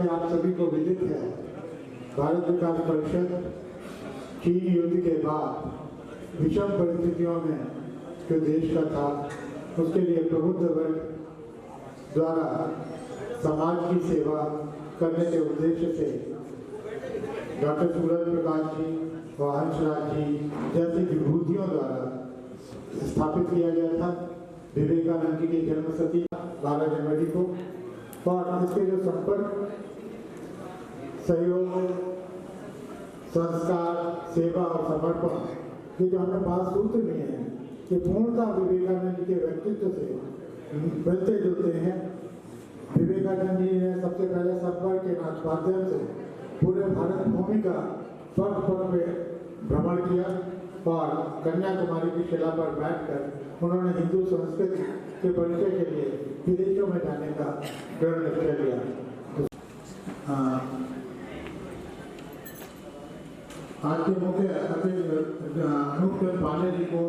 आप सभी को विदित है, भारत विकास परिषद चीन युद्ध के बाद विषम परिस्थितियों में जो देश का था उसके लिए प्रबुद्ध वर्ग द्वारा समाज की सेवा करने के उद्देश्य से डॉक्टर सूरज प्रकाश जी व हंसराज जी जैसी विभूतियों द्वारा स्थापित किया गया था। विवेकानंद जी की जन्मशती 12 जनवरी को, और इसके जो संपर्क सहयोग संस्कार सेवा और समर्पण ये जो हमें 5 सूत्र लिए हैं ये पूर्णतः विवेकानंद जी के व्यक्तित्व से मिलते जुलते हैं। विवेकानंद जी ने सबसे पहले संपर्क के माध्यम से पूरे भारत भूमि का पग पग पे भ्रमण किया और कन्याकुमारी की शिला पर बैठकर उन्होंने हिंदू संस्कृति के परिचय के लिए विदेशों में जाने का दृढ़ निश्चय लिया। आज के मुख्य अतिथि अनूप पांडे जी को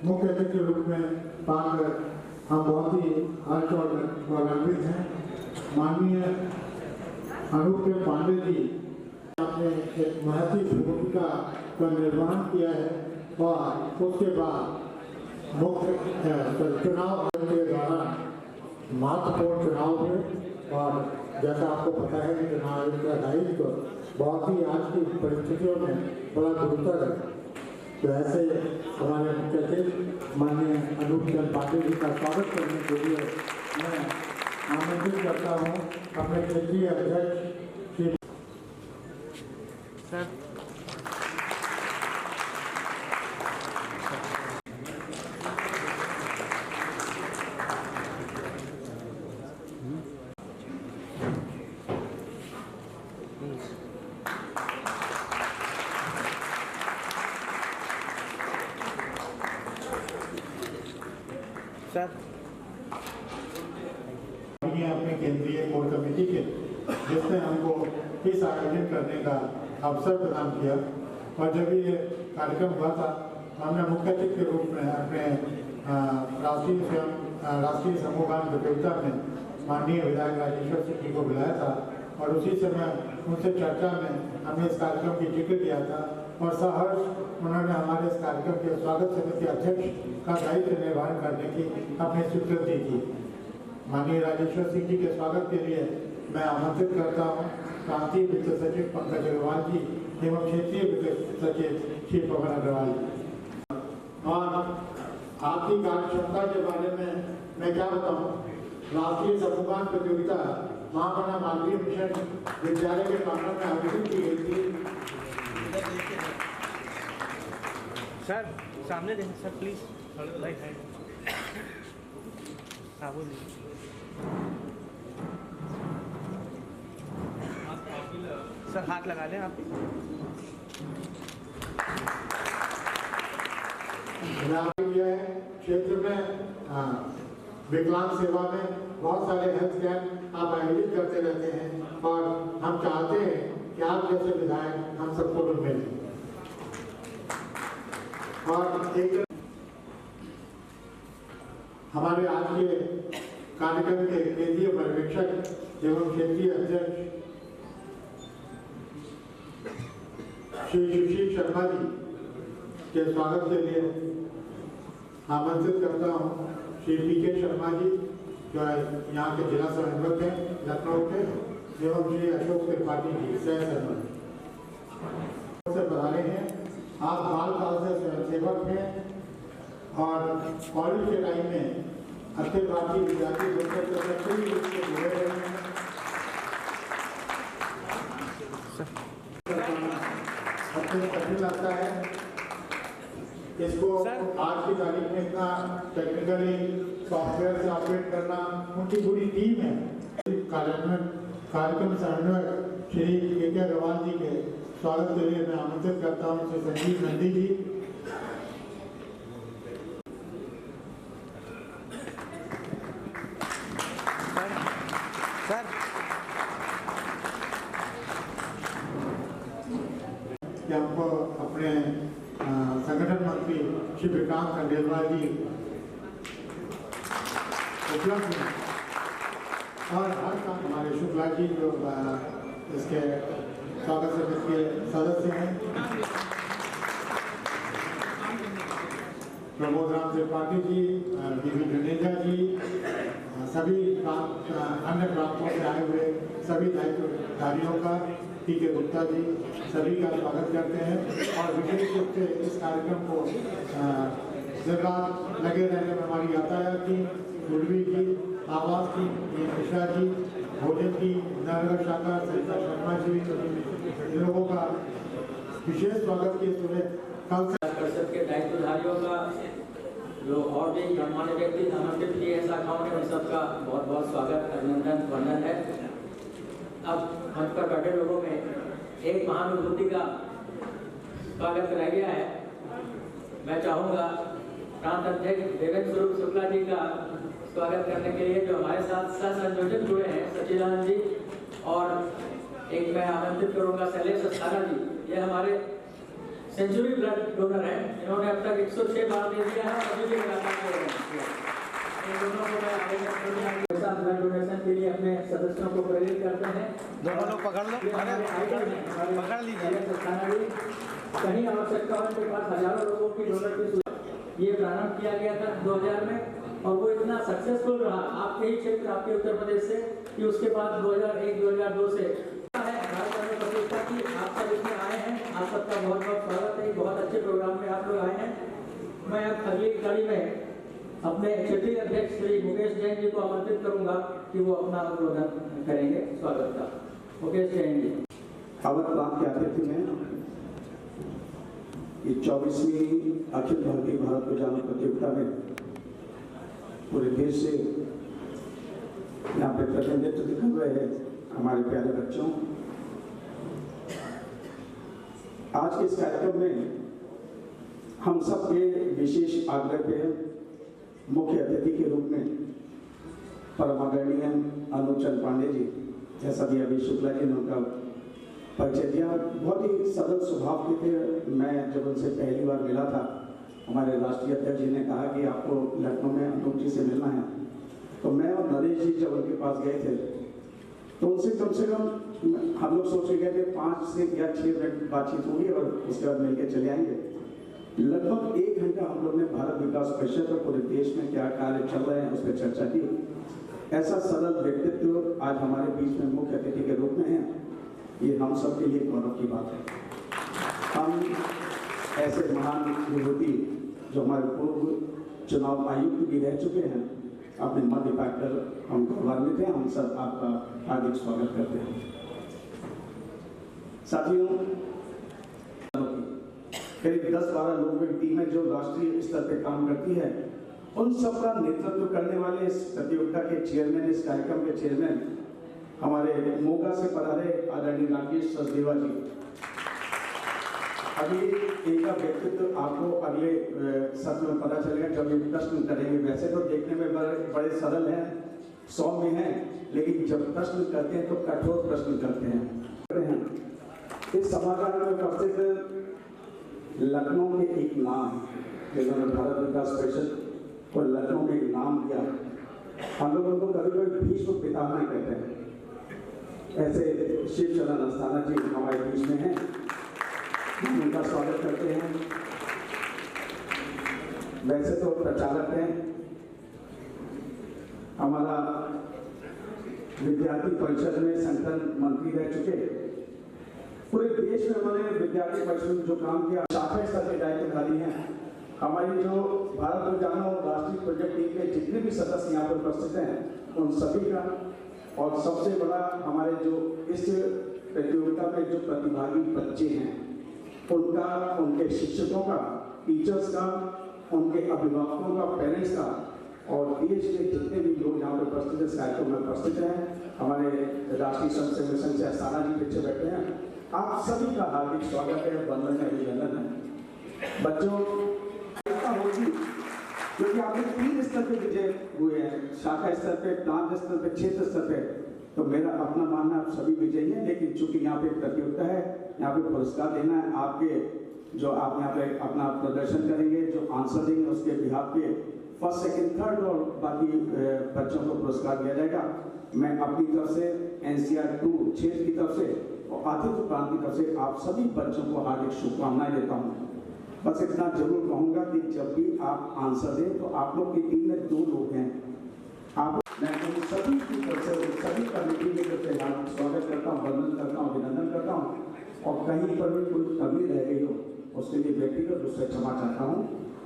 मुख्य अतिथि के रूप में पाकर हम बहुत ही हर्ष और गौरवान्वित हैं। माननीय अनूप पांडे जी आपने एक महत्वपूर्ण भूमिका का निर्वहन किया है और उसके बाद मुख्य चुनाव के दौरान महत्वपूर्ण चुनाव हुए और जैसा आपको पता है कि चुनाव आयोग का दायित्व बहुत ही आज की परिस्थितियों में बड़ा गुरुतर है। तो ऐसे हमारे मुख्य अतिथि माननीय अनूप पांडे जी का स्वागत करने के लिए मैं आमंत्रित करता हूँ अपने केंद्रीय अध्यक्ष श्री सर। अपने केंद्रीय कोर कमेटी के जिसने हमको इस आयोजन करने का अवसर प्रदान किया और जब ये कार्यक्रम हुआ था हमने मुख्य अतिथि के रूप में अपने राष्ट्रीय समूहगान प्रतियोगिता में माननीय विधायक राजेश्वर सिंह जी को बुलाया था और उसी समय उनसे चर्चा में हमने इस कार्यक्रम की जिक्र किया था और सहर्ष उन्होंने हमारे इस कार्यक्रम के स्वागत समिति अध्यक्ष का दायित्व निर्वहन करने की अपनी स्वीकृति की। माननीय राजेश्वर सिंह जी के स्वागत के लिए मैं आमंत्रित करता हूँ प्रांतीय वित्त सचिव पंकज अग्रवाल जी एवं क्षेत्रीय वित्त सचिव श्री पवन अग्रवाल जी। और आपकी कार्यक्षमता के बारे में मैं क्या बताऊँ, राष्ट्रीय समूहगान प्रतियोगिता महामना मालवीय मिशन विद्यालय के प्रांगण में आयोजित की गई थी। सर सामने देखें सर प्लीज। हाँ बोलिए। सर हाथ लगा लें आप। किया है क्षेत्र में विकलांग सेवा में बहुत सारे हेल्थ कैंप आप आयोजित करते रहते हैं और हम चाहते हैं कि आप जैसे विधायक हम सबको भी मिलें। और एक हमारे आज के कार्यक्रम के केंद्रीय पर्यवेक्षक एवं क्षेत्रीय अध्यक्ष श्री सुशील शर्मा जी के स्वागत के लिए आमंत्रित करता हूँ श्री पी.के. शर्मा जी जो यहाँ के जिला समन्वयक हैं लखनऊ के, एवं श्री अशोक त्रिपाठी जी सह समन्वयक से पधारे हैं। आप बाल काल से स्वयंसेवक हैं और कॉलेज के टाइम में अखिल भारतीय विद्यार्थी परिषद से सक्रिय रूप से जुड़े रहे हैं। कठिन लगता है इसको आज की तारीख में इतना टेक्निकली सॉफ्टवेयर से ऑपरेट करना, उनकी पूरी टीम है। कार्यक्रम समन्वयक श्री के अग्रवाल जी के स्वागत के लिए मैं आमंत्रित करता हूँ श्री संजीव नंदी जी। सर हमको अपने संगठन मंत्री श्री विक्रांत खंडेलवाल जी उपलब्ध हैं और हर काम हमारे शुक्ला जी जो इसके स्वागत समिति के सदस्य हैं, प्रमोद राम त्रिपाठी जी, डी.वी. जुनेजा जी, सभी अन्य प्रांतों से आए हुए सभी दायित्वधारियों का, टी.के. गुप्ता जी, सभी का स्वागत करते हैं। और विशेष रूप से इस कार्यक्रम को दिन रात लगे रहने में हमारी यातायात की, गुरवी की, आवास की, मिश्रा जी, भोजन की, नगर शाखा सरिता शर्मा जी, इन लोगों का विशेष स्वागत किए हुए कल से परिषद के दायित्वधारियों का जो और भी गणमान्य व्यक्ति आमंत्रित किए हैं शाखाओं ने, उन सबका बहुत बहुत स्वागत, अभिनंदन, वंदन है। अब मंच पर बैठे लोगों में एक महानुभूति का स्वागत रह गया है। मैं चाहूँगा प्रांत अध्यक्ष देवेंद्र स्वरूप शुक्ला जी का स्वागत करने के लिए जो हमारे साथ सह संयोजक जुड़े हैं सचिदानंद जी, और एक मैं आमंत्रित करूँगा शैलेश अस्थाना जी। ये हमारे सेंचुरी ब्लड डोनर हैं, इन्होंने अब तक 106 बार दे दिया है और अभी भी लगातार दे रहे हैं। इन दोनों को मैं आगे ब्लड डोनेशन के लिए अपने सदस्यों को प्रेरित करते हैं। दोनों लोग पकड़ लो, पकड़ लीजिए। कहीं आवश्यकता हो के पास हजारों लोगों की डोनर की ये प्रारंभ किया गया था 2000 में और वो इतना सक्सेसफुल रहा आपके ही क्षेत्र, आपके उत्तर प्रदेश से, कि उसके बाद 2001-2002 से प्रतिष्ठा की। आप सब इसमें आए हैं, आप सबका बहुत बहुत स्वागत है। बहुत अच्छे प्रोग्राम में आप लोग आए हैं। मैं अब अगली कड़ी में अपने क्षेत्रीय अध्यक्ष श्री मुकेश जैन जी को आमंत्रित करूंगा कि वो अपना उद्बोधन करेंगे स्वागत का। मुकेश जैन जी। अवध प्रांत के अतिथि में ये 24वीं अखिल भारतीय भारत विज्ञान प्रतियोगिता में पूरे देश से यहाँ पे प्रतिनिधित्व कर रहे हैं हमारे प्यारे बच्चों। आज के इस कार्यक्रम में हम सबके विशेष आग्रह पे मुख्य अतिथि के रूप में परमादरणीय अनुचंद पांडे जी, जैसा भी अभी शुक्ला जी ने उनका परिचय दिया, बहुत ही सरल स्वभाव के थे। मैं जब उनसे पहली बार मिला था, हमारे राष्ट्रीय अध्यक्ष जी ने कहा कि आपको लखनऊ में अनूप जी से मिलना है, तो मैं और नरेश जी जब उनके पास गए थे तो उनसे कम से कम हम लोग सोच गए थे 5 से या 6 मिनट बातचीत होगी और उसके बाद मिलकर चले आएंगे। लगभग 1 घंटा हम लोग ने भारत विकास परिषद और पूरे देश में क्या कार्य चल रहे हैं उस पर चर्चा की। ऐसा सरल व्यक्तित्व आज हमारे बीच में मुख्य अतिथि के रूप में है, ये हम सब के लिए गौरव की बात है। हम ऐसे महान विभूति जो हमारे पूर्व चुनाव आयुक्त भी रह चुके हैं, अपने मध्य पाकर हम गौरवान्वित हैं। हम सब आपका हार्दिक स्वागत करते हैं। साथियों, करीब 10-12 लोगों की टीम है जो राष्ट्रीय स्तर पे काम करती है। उन सब का नेतृत्व करने वाले इस प्रतियोगिता के चेयरमैन, इस कार्यक्रम के चेयरमैन हमारे मोगा से पधारे आदरणीय राकेश सचदेवा जी। अभी इनका व्यक्तित्व आपको अगले सत्र में पता चलेगा जब ये प्रश्न करेंगे। वैसे तो देखने में बड़े सरल हैं, सौम्य हैं, लेकिन जब प्रश्न करते हैं तो कठोर प्रश्न करते हैं। इस सभागार में उपस्थित लखनऊ के एक नाम, जिन्होंने भारत विकास परिषद और लखनऊ में एक नाम दिया, हम लोग उनको कभी कभी भीष्म पितामह कहते हैं। ऐसे शिव चरण अस्थाना जी हमारे बीच में हैं, हम उनका स्वागत करते हैं। वैसे तो प्रचारक हैं, हमारा विद्यार्थी परिषद में संगठन मंत्री रह चुके, पूरे देश में उन्होंने विद्यार्थी परिषद में जो काम किया, शाखा स्तर के दायित्वधारी हैं। हमारी जो भारत को जानो राष्ट्रीय प्रोजेक्ट टीम के जितने भी सदस्य यहाँ पर उपस्थित हैं उन सभी का, और सबसे बड़ा हमारे जो इस प्रतियोगिता में जो प्रतिभागी बच्चे हैं उनका, उनके शिक्षकों का, टीचर्स का, उनके अभिभावकों का, पेरेंट्स का, और देश के जितने भी लोग यहाँ पर उपस्थित इस कार्यक्रम में उपस्थित हैं। हमारे राष्ट्रीय स्वयंसेवक संघ से अस्थाना जी पीछे बैठे हैं, आप सभी का हार्दिक स्वागत है, वंदन है, अभिनंदन है। बच्चों होगी क्योंकि आपने 3 स्तर पे विजय हुए हैं, शाखा स्तर पे, प्रांत स्तर पे, क्षेत्र स्तर पे, तो मेरा अपना मानना आप सभी विजयी हैं। लेकिन चूंकि यहाँ पे प्रतियोगिता है, यहाँ पे पुरस्कार देना है, आपके जो आप यहाँ पे अपना प्रदर्शन करेंगे, जो आंसर देंगे, उसके बिहाफ पे फर्स्ट, सेकंड, थर्ड और बाकी बच्चों को पुरस्कार दिया जाएगा। मैं अपनी तरफ से, NCR 2 क्षेत्र की तरफ से और आतिथ्य प्रांत की तरफ से आप सभी बच्चों को हार्दिक शुभकामनाएं देता हूँ। बस इतना जरूर कहूँगा कि जब भी आप आंसर दें तो आप लोग की टीम में 2 लोग हैं, आप, मैं उन सभी की तरफ से, सभी कमेटी के तरफ से स्वागत करता हूँ, वंदन करता हूँ, अभिनंदन करता हूँ, और कहीं पर भी कोई कमी रह गई हो उसके लिए व्यक्तिगत रूप से क्षमा चाहता हूँ।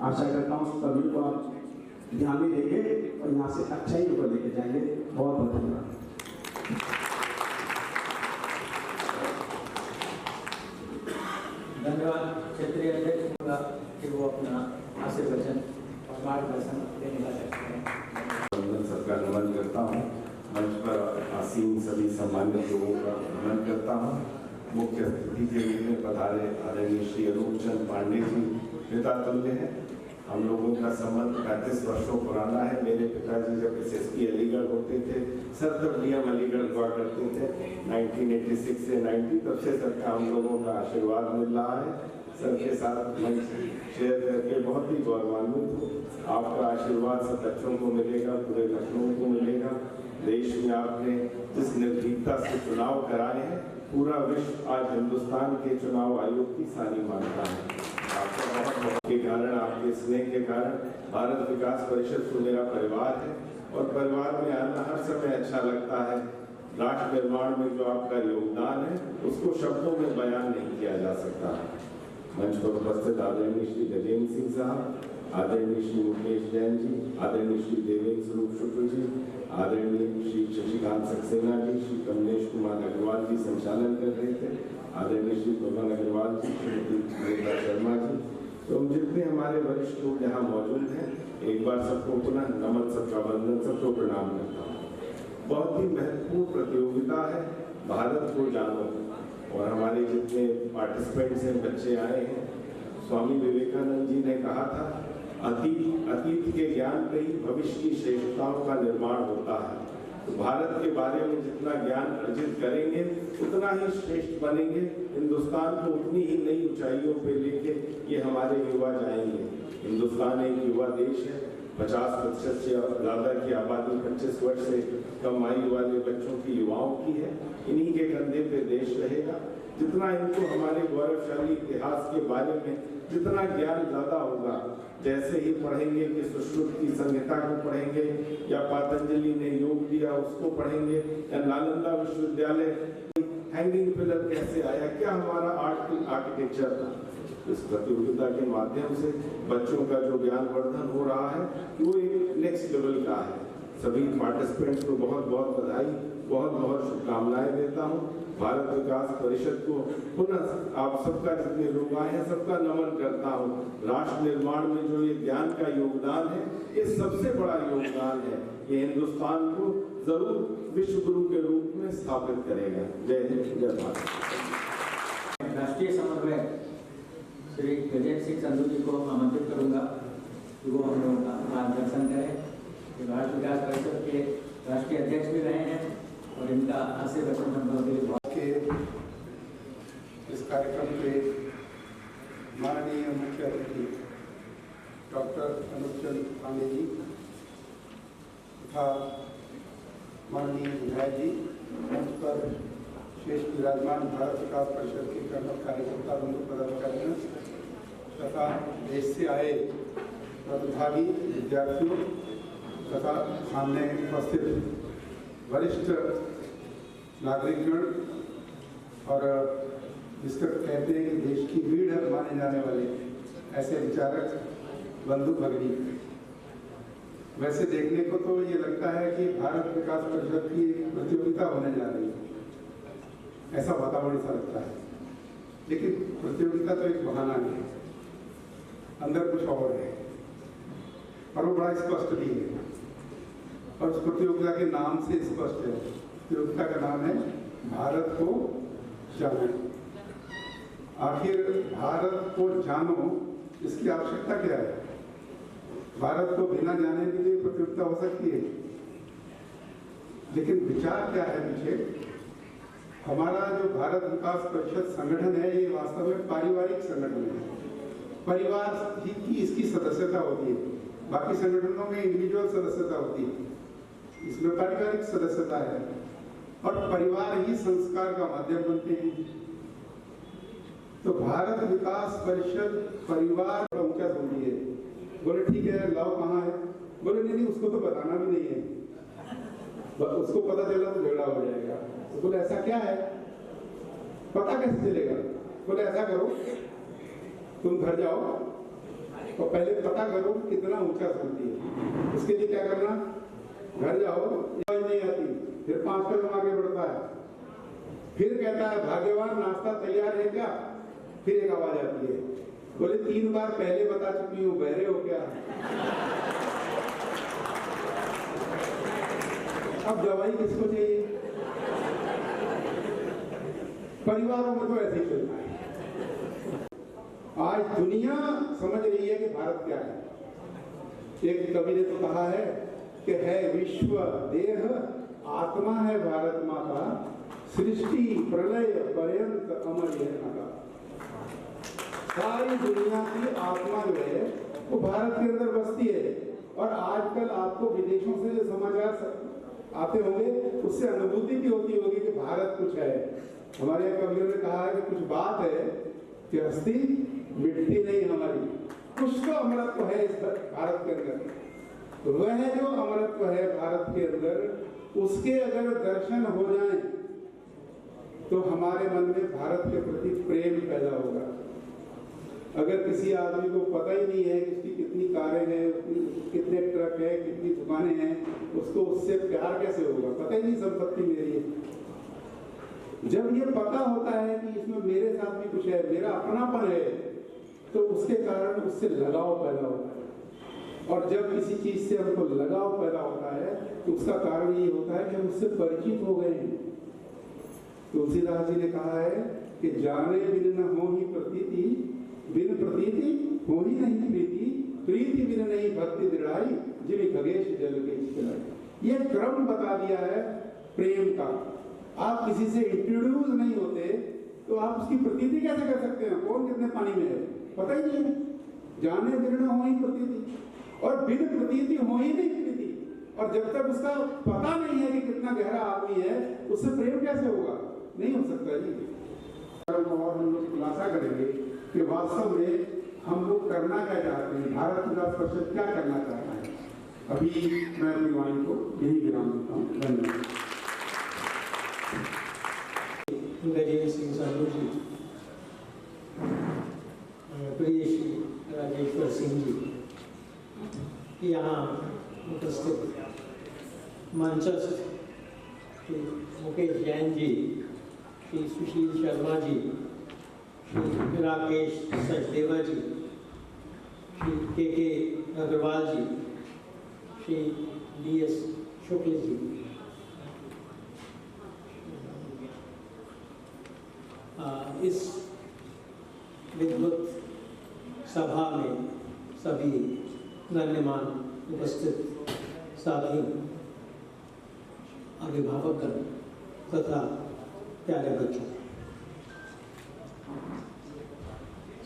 आशा करता हूँ उस कमी को आप ध्यान में देंगे और यहाँ से अच्छा ही ऊपर लेके जाएंगे। बहुत बहुत धन्यवाद। धन्यवाद क्षेत्रीय अध्यक्ष होगा कि वो अपना आशीर्वचन और मार्गदर्शन देने का चाहते हैं। सबका नमन करता हूँ। मंच पर आसीन सभी सम्मानित लोगों का नमन करता हूँ। मुख्य अतिथि के रूप में पधारे आदरणीय श्री अनूप चंद पांडे जी पिता तुल्य हैं। हम लोगों का संबंध 35 वर्षों पुराना है। मेरे पिताजी जब SSP अलीगढ़ होते थे, सर तब DM अलीगढ़ हुआ करते थे 1986 से 90, तब से सर का हम लोगों का आशीर्वाद मिल रहा है। सर के साथ मंच शेयर करके बहुत ही गौरवान्वित हूँ। आपका आशीर्वाद सब बच्चों को मिलेगा, पूरे लखनऊ को मिलेगा। देश में आपने जिस निर्भीकता से चुनाव कराए हैं, पूरा विश्व आज हिंदुस्तान के चुनाव आयोग की सारी मानता है। आपका बहुत के कारण, आपके स्नेह के कारण भारत विकास परिषद तो मेरा परिवार है, और परिवार में आना हर समय अच्छा लगता है। राष्ट्र निर्माण में जो आपका योगदान है उसको शब्दों में बयान नहीं किया जा सकता। मंच पर उपस्थित आदरणीय श्री गजेंद्र सिंह साहब, आदरणीय श्री मुकेश जैन जी, आदरणीय श्री देवेंद्र स्वरूप शुक्ल जी, आदरणीय श्री शशिकांत सक्सेना जी, श्री कमलेश कुमार अग्रवाल जी संचालन कर रहे थे, आदरणीय श्री पवन अग्रवाल जी, श्रीमती मेघा शर्मा जी, तो जितने हमारे वरिष्ठ लोग यहाँ मौजूद हैं, एक बार सबको पुनः नमन, सबका वंदन, सबको प्रणाम करता हूँ। बहुत ही महत्वपूर्ण प्रतियोगिता है, भारत को जानो, और हमारे जितने पार्टिसिपेंट्स हैं, बच्चे आए हैं, स्वामी विवेकानंद जी ने कहा था, अतीत के ज्ञान पे ही भविष्य की श्रेष्ठताओं का निर्माण होता है। तो भारत के बारे में जितना ज्ञान अर्जित करेंगे उतना ही श्रेष्ठ बनेंगे, हिंदुस्तान को उतनी ही नई ऊंचाइयों पे लेके ये हमारे युवा जाएंगे। हिंदुस्तान एक युवा देश है, 50% से ज़्यादा की आबादी 25 वर्ष से कम आयु वाले बच्चों की, युवाओं की है। इन्हीं के कंधे पे देश रहेगा। जितना इनको हमारे गौरवशाली इतिहास के बारे में जितना ज्ञान ज़्यादा होगा, जैसे ही पढ़ेंगे कि सुश्रुत की संहिता को पढ़ेंगे, या पतंजलि ने योग दिया उसको पढ़ेंगे, या नालंदा विश्वविद्यालय हैंगिंग पिलर कैसे आया, क्या हमारा आर्किटेक्चर था। इस प्रतियोगिता के माध्यम से बच्चों का जो ज्ञान वर्धन हो रहा है वो एक नेक्स्ट लेवल का है। सभी पार्टिसिपेंट्स को बहुत बहुत बधाई, बहुत बहुत शुभकामनाएं देता हूं। भारत विकास परिषद को पुनः आप सबका, जितने लोग आए हैं, सबका नमन करता हूं। राष्ट्र निर्माण में जो ये ज्ञान का योगदान है, ये सबसे बड़ा योगदान है। ये हिंदुस्तान को जरूर विश्व गुरु के रूप में स्थापित करेगा। जय हिंद, जय भारत। राष्ट्रीय समन्वयक श्री गजेंद्र सिंह संधू जी को आमंत्रित करूंगा कि वो हम लोगों का मार्गदर्शन करें। भारत विकास परिषद के राष्ट्रीय अध्यक्ष भी रहे हैं और इनका आशीर्वचन हम लोगों के लिए बहुत के इस कार्यक्रम के माननीय मुख्य अतिथि डॉक्टर अनुप चंद पांडे जी तथा माननीय विधायक जी, मंच पर शेष विराजमान भारत विकास परिषद के कर्मठ कार्यकर्ता बंधु पदाधिकारियों तथा देश से आए प्रतिभागी विद्यार्थियों तथा सामने उपस्थित वरिष्ठ नागरिकगण और जिसका कहते हैं कि देश की रीढ़ माने जाने वाले ऐसे विचारक बंधु भगिनी, वैसे देखने को तो ये लगता है कि भारत विकास परिषद की एक प्रतियोगिता होने जा रही है, ऐसा वातावरण सा लगता है। लेकिन प्रतियोगिता तो एक बहाना है, अंदर कुछ और है और वो बड़ा स्पष्ट भी है। और उस प्रतियोगिता के नाम से स्पष्ट है, प्रतियोगिता का नाम है भारत को जानो। आखिर भारत को जानो, इसकी आवश्यकता क्या है? भारत को बिना जाने के लिए प्रतियोगिता हो सकती है, लेकिन विचार क्या है पीछे? हमारा जो भारत विकास परिषद संगठन है, ये वास्तव में पारिवारिक संगठन है। परिवार ही की इसकी सदस्यता होती है, बाकी संगठनों में इंडिविजुअल सदस्यता होती है, इसमें पारिवारिक सदस्यता है और परिवार ही संस्कार का माध्यम बनते हैं। तो भारत विकास परिषद परिवार का ऊंचा समझी है। बोले ठीक है, लाओ कहाँ है? बोले नहीं, उसको तो बताना भी नहीं है, उसको पता चला तो झगड़ा हो जाएगा। तो बोले ऐसा क्या है, पता कैसे चलेगा? बोले ऐसा करो, तुम घर जाओ और पहले पता करो कितना ऊंचा समझी है। उसके लिए क्या करना? घर जाओ, नहीं आती, फिर 5 कदम आगे बढ़ता है, फिर कहता है भाग्यवान नाश्ता तैयार है क्या? फिर एक आवाज आती है, बोले 3 बार पहले बता चुकी हूँ, बहरे हो क्या? अब दवाई किसको चाहिए? परिवारों में तो ऐसे ही चलता है। आज दुनिया समझ रही है कि भारत क्या है। एक कवि ने तो कहा है कि है विश्व देह, आत्मा है भारत माता, सृष्टि प्रलय पर्यंत अमर यह नाता। सारी दुनिया की आत्मा जो है वो भारत के अंदर बसती है। और आजकल आपको विदेशों से जो समाचार आते होंगे, उससे अनुभूति भी होती होगी कि भारत कुछ है। हमारे यहाँ कवियों ने कहा है कि कुछ बात है कि हस्ती मिटती नहीं हमारी, कुछ तो अमरत्व है इस भारत के अंदर। वह जो अमरत्व है भारत के अंदर, उसके अगर दर्शन हो जाएं तो हमारे मन में भारत के प्रति प्रेम पैदा होगा। अगर किसी आदमी को पता ही नहीं है कि उसकी कितनी कारें हैं, कितने ट्रक है, कितनी दुकानें हैं, उसको उससे प्यार कैसे होगा? पता ही नहीं संपत्ति मेरी है। जब ये पता होता है कि इसमें मेरे साथ भी कुछ है, मेरा अपनापन है, तो उसके कारण उससे लगाव पैदा होता है। और जब किसी चीज से हमको लगाव पैदा होता है तो उसका कारण ये होता है कि हम उससे परिचित हो गए हैं। तुलसीदास जी ने कहा है कि जाने बिन न हो ही प्रतीति, बिन प्रतीति हो ही नहीं प्रीति, प्रीति बिन नहीं भक्ति दृढ़ाई, जिन खगेश जल के खिलाई। ये क्रम बता दिया है प्रेम का। आप किसी से इंट्रोड्यूस नहीं होते तो आप उसकी प्रतीति कैसे कर सकते हैं? कौन कितने पानी में है पता ही नहीं है। जाने बिन न हो ही प्रतीति, और बिन प्रतीति हो ही नहीं प्रीति। और जब तक उसका पता नहीं है कि कितना गहरा आदमी है, उससे प्रेम कैसे होगा? नहीं हो सकता जी। और हम लोग खुलासा करेंगे कि वास्तव में हम लोग करना क्या चाहते हैं, भारत विकास परिषद क्या करना चाहता है। अभी मैं अपनी वाणी को यही विराम देता हूँ। धन्यवाद। गजेंद्र सिंह संधू जी, प्रिय श्री राजेश्वर सिंह जी, यहाँ उपस्थित मंचस्थ श्री मुकेश जैन जी, श्री सुशील शर्मा जी, श्री राकेश सचदेवा जी, श्री के अग्रवाल जी, श्री DS शुक्ल जी, इस विद्वत सभा में सभी गण्यमान्य उपस्थित साथी, अभिभावकगण तथा प्यारे बच्चों,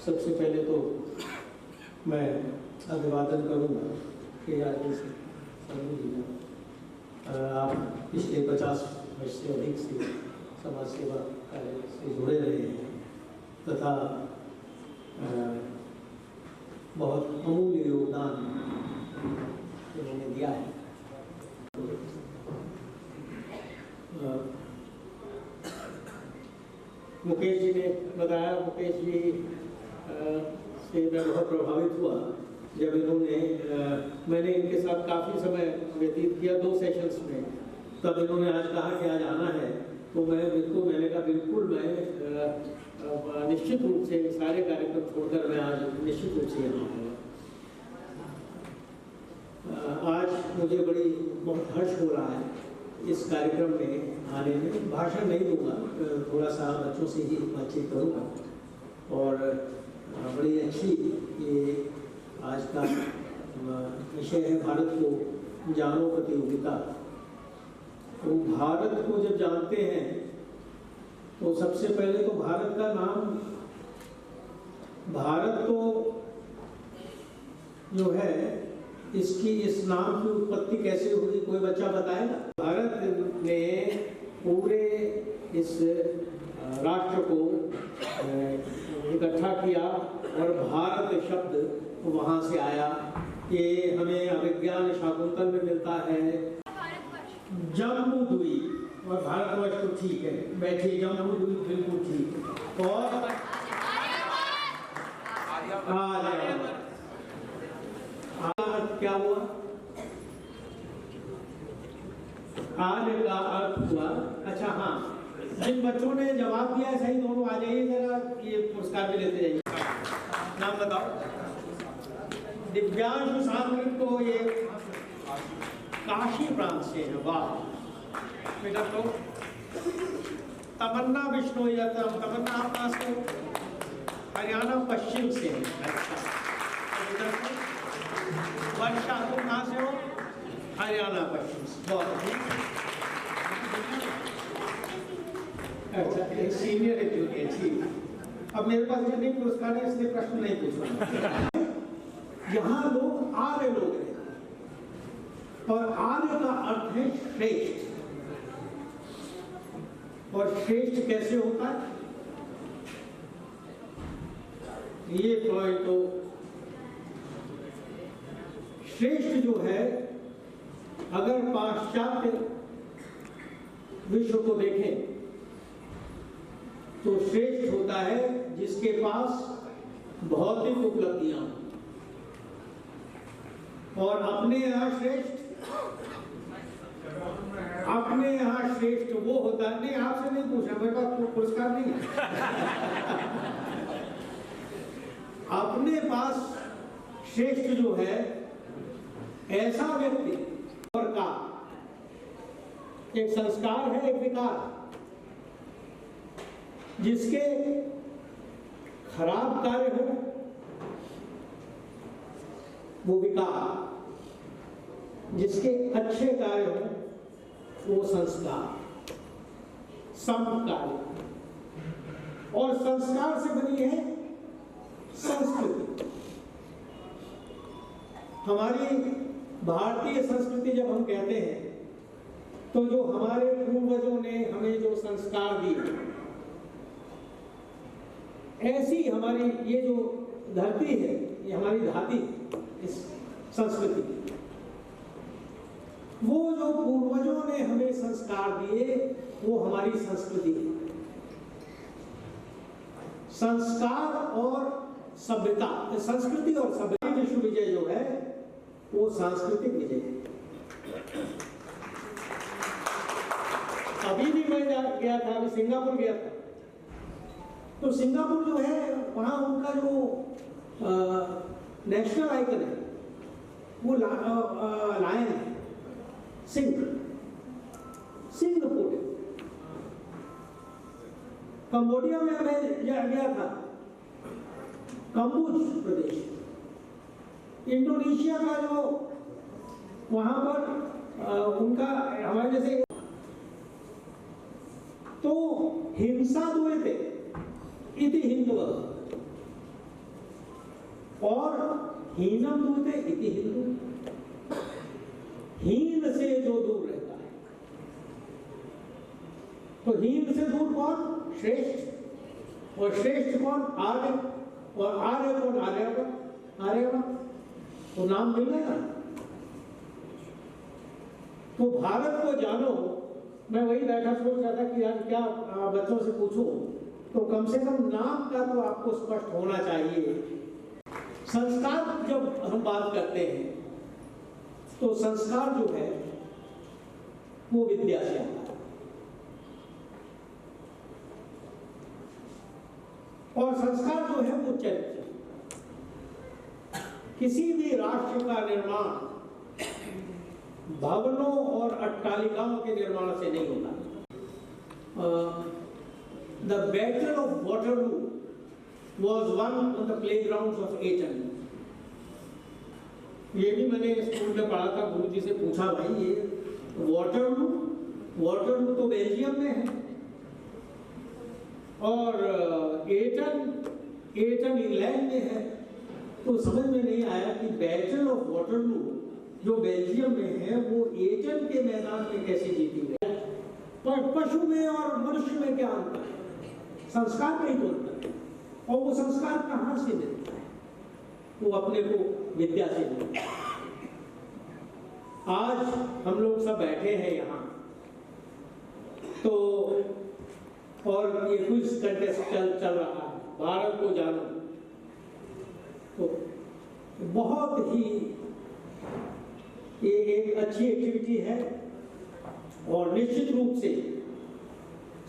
सबसे पहले तो मैं अभिवादन करूंगा कि आज आप पिछले 50 वर्ष से अधिक से समाज सेवा कार्य से जुड़े रहे हैं तथा बहुत अमूल्य योगदान उन्होंने दिया है। मुकेश जी ने बताया, मुकेश जी से मैं बहुत प्रभावित हुआ जब इन्होंने मैंने इनके साथ काफ़ी समय व्यतीत किया 2 सेशंस में, तब इन्होंने आज कहा कि आज आना है, तो मैंने कहा बिल्कुल, मैं निश्चित रूप से सारे कार्यक्रम छोड़कर मैं आज निश्चित रूप से यहाँ आऊँगा। आज मुझे बहुत हर्ष हो रहा है इस कार्यक्रम में आने में। भाषण नहीं दूंगा, थोड़ा सा बच्चों से ही बातचीत करूँगा। और बड़ी अच्छी ये आज का विषय है, भारत को जानो प्रतियोगिता। तो भारत को जब जानते हैं तो सबसे पहले तो भारत का नाम, भारत तो जो है इस नाम की उत्पत्ति कैसे हुई, कोई बच्चा बताएगा? भारत ने पूरे इस राष्ट्र को इकट्ठा किया और भारत शब्द वहाँ से आया। ये हमें अभिज्ञान शाकुंतल में मिलता है। जम्बू द्वीप और भारतवर्ष तो ठीक है, बैठिए, जम्बू द्वीप बिल्कुल ठीक। और क्या हुआ? आर्य का अर्थ हुआ, अच्छा हाँ, जिन बच्चों ने जवाब दिया है सही, दोनों आ जाइए जरा, ये पुरस्कार भी लेते जाइए। नाम बताओ। दिव्यांशु सामरिक को ये काशी प्रांत से है, वाह बेटा। तो तमन्ना बिश्नोई, तमन्ना आप कहाँ से? हरियाणा पश्चिम से है। वर्षा तुम कहाँ से हो? हरियाणा पश्चिम से, बहुत अच्छा। एक सीनियर है, जूनियर, ठीक। अब मेरे पास जितने पुरस्कार है इसलिए प्रश्न नहीं पूछूंगा। यहाँ लोग आर्य लोग हैं और आर्य का अर्थ है श्रेष्ठ। और श्रेष्ठ कैसे होता है ये पॉइंट, तो श्रेष्ठ जो है, अगर पाश्चात्य विश्व को देखें तो श्रेष्ठ होता है जिसके पास भौतिक उपलब्धियां, और अपने यहाँ श्रेष्ठ वो होता है। नहीं, आपसे नहीं पूछा, मेरे पास पुरस्कार नहीं है। अपने पास श्रेष्ठ जो है ऐसा व्यक्ति और का एक संस्कार है, एक विकार, जिसके खराब कार्य हो वो विकार, जिसके अच्छे कार्य हो वो संस्कार, संस्कार। और संस्कार से बनी है संस्कृति। हमारी भारतीय संस्कृति जब हम कहते हैं तो जो हमारे पूर्वजों ने हमें जो संस्कार दिए, ऐसी हमारी ये जो धरती है, ये हमारी धाती, इस संस्कृति, वो जो पूर्वजों ने हमें संस्कार दिए वो हमारी संस्कृति है। संस्कार और सभ्यता, संस्कृति और सभ्यता विश्व विजय जो है वो सांस्कृतिक विजय है। अभी भी मैं गया था, अभी सिंगापुर गया था, तो सिंगापुर जो है वहाँ उनका जो नेशनल आइकन है वो लायन है, सिंह, सिंगापुर। कंबोडिया में मैं गया था, कम्बोज प्रदेश, इंडोनेशिया का जो वहां पर उनका हमारे जैसे तो हिंसा दुए थे इति हिंदू और हीनम दूते इति हिंदू। हीन से जो दूर रहता है, तो हीन से दूर कौन? श्रेष्ठ। और श्रेष्ठ कौन? आर्य। और आर्य कौन? आर्यवन। आर्यवन तो नाम मिल गया ना। तो भारत को जानो, मैं वही बैठा सोच रहा था कि आज क्या बच्चों से पूछूं, तो कम से कम नाम का तो आपको स्पष्ट होना चाहिए। संस्कार जब हम बात करते हैं तो संस्कार जो है वो विद्या से आता है, और संस्कार जो है वो चरित्र। किसी भी राष्ट्र का निर्माण भवनों और अट्टालिकाओं के निर्माण से नहीं होता। The Battle of Waterloo was won on the playgrounds of Eton. ये भी मैंने स्कूल में पढ़ा था, गुरुजी से पूछा, भाई ये वाटरलू तो बेल्जियम में है और एटन इंग्लैंड में है। तो समझ में नहीं आया कि बैटल ऑफ वाटरलू जो बेल्जियम में है वो एटन के मैदान में कैसे जीती गई। पर पशु में और मनुष्य में क्या अंतर है? संस्कार में ही तो अंतर है। और वो संस्कार कहाँ से मिलता है? वो अपने को विद्या से मिलता है। आज हम लोग सब बैठे हैं यहाँ, तो और ये क्विज कंटेस्ट चल रहा है, भारत को जानो, तो बहुत ही ये एक अच्छी एक्टिविटी है और निश्चित रूप से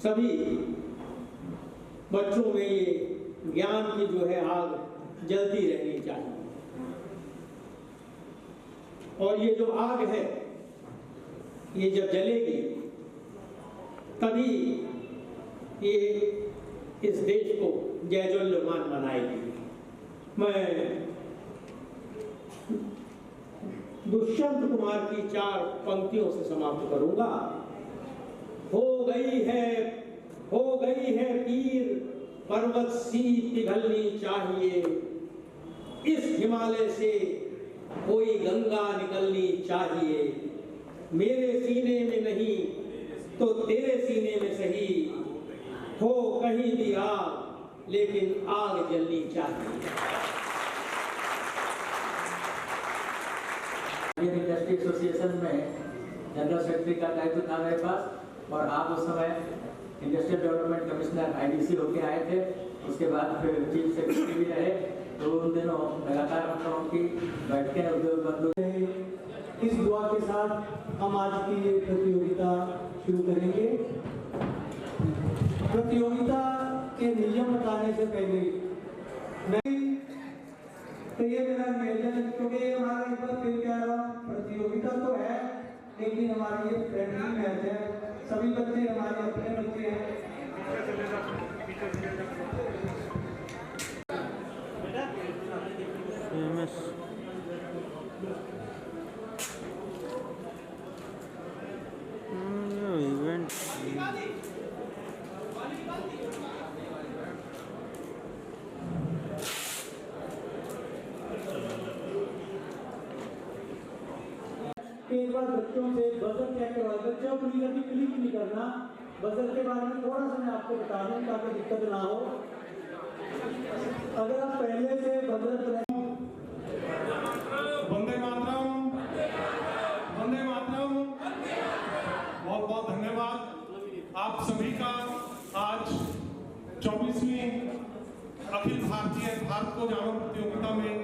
सभी बच्चों में ये ज्ञान की जो है आग जलती रहनी चाहिए। और ये जो आग है ये जब जलेगी तभी ये इस देश को जयजोल्यमान बनाएगी। मैं दुष्यंत कुमार की 4 पंक्तियों से समाप्त करूंगा। हो गई है पीर पर्वत सी पिघलनी चाहिए, इस हिमालय से कोई गंगा निकलनी चाहिए। मेरे सीने में नहीं तो तेरे सीने में सही, हो कहीं भी आग लेकिन आग जलनी चाहिए। इंडस्ट्री एसोसिएशन में जनरल सेक्रेटरी का दायित्व था मेरे पास, और आप उस समय इंडस्ट्रियल डेवलपमेंट कमिश्नर IDC होके आए थे। उसके बाद फिर चीफ सेक्रेटरी भी रहे। तो उन दिनों लगातार हम लोगों की बैठकें उद्योग बंधु। इस दुआ के साथ हम आज की ये प्रतियोगिता शुरू करेंगे। प्रतियोगिता के नियम बताने से पहले तो ये मेरा निवेदन, क्योंकि ये हमारा एक बार फिर कह रहा हूँ, प्रतियोगिता तो है लेकिन हमारी ये फ्रेंडली मैच है। सभी बच्चे हमारे अपने बच्चे हैं। एक बार बच्चों से बजट चेक करवा, बच्चों प्लीज अभी क्लिक नहीं करना। बजट के बारे में थोड़ा सा मैं आपको बता दूं ताकि दिक्कत ना हो। अगर आप पहले से बजट वंदे मातरम, वंदे मातरम। बहुत बहुत धन्यवाद आप सभी का। आज 24वीं अखिल भारतीय भारत को जानो प्रतियोगिता में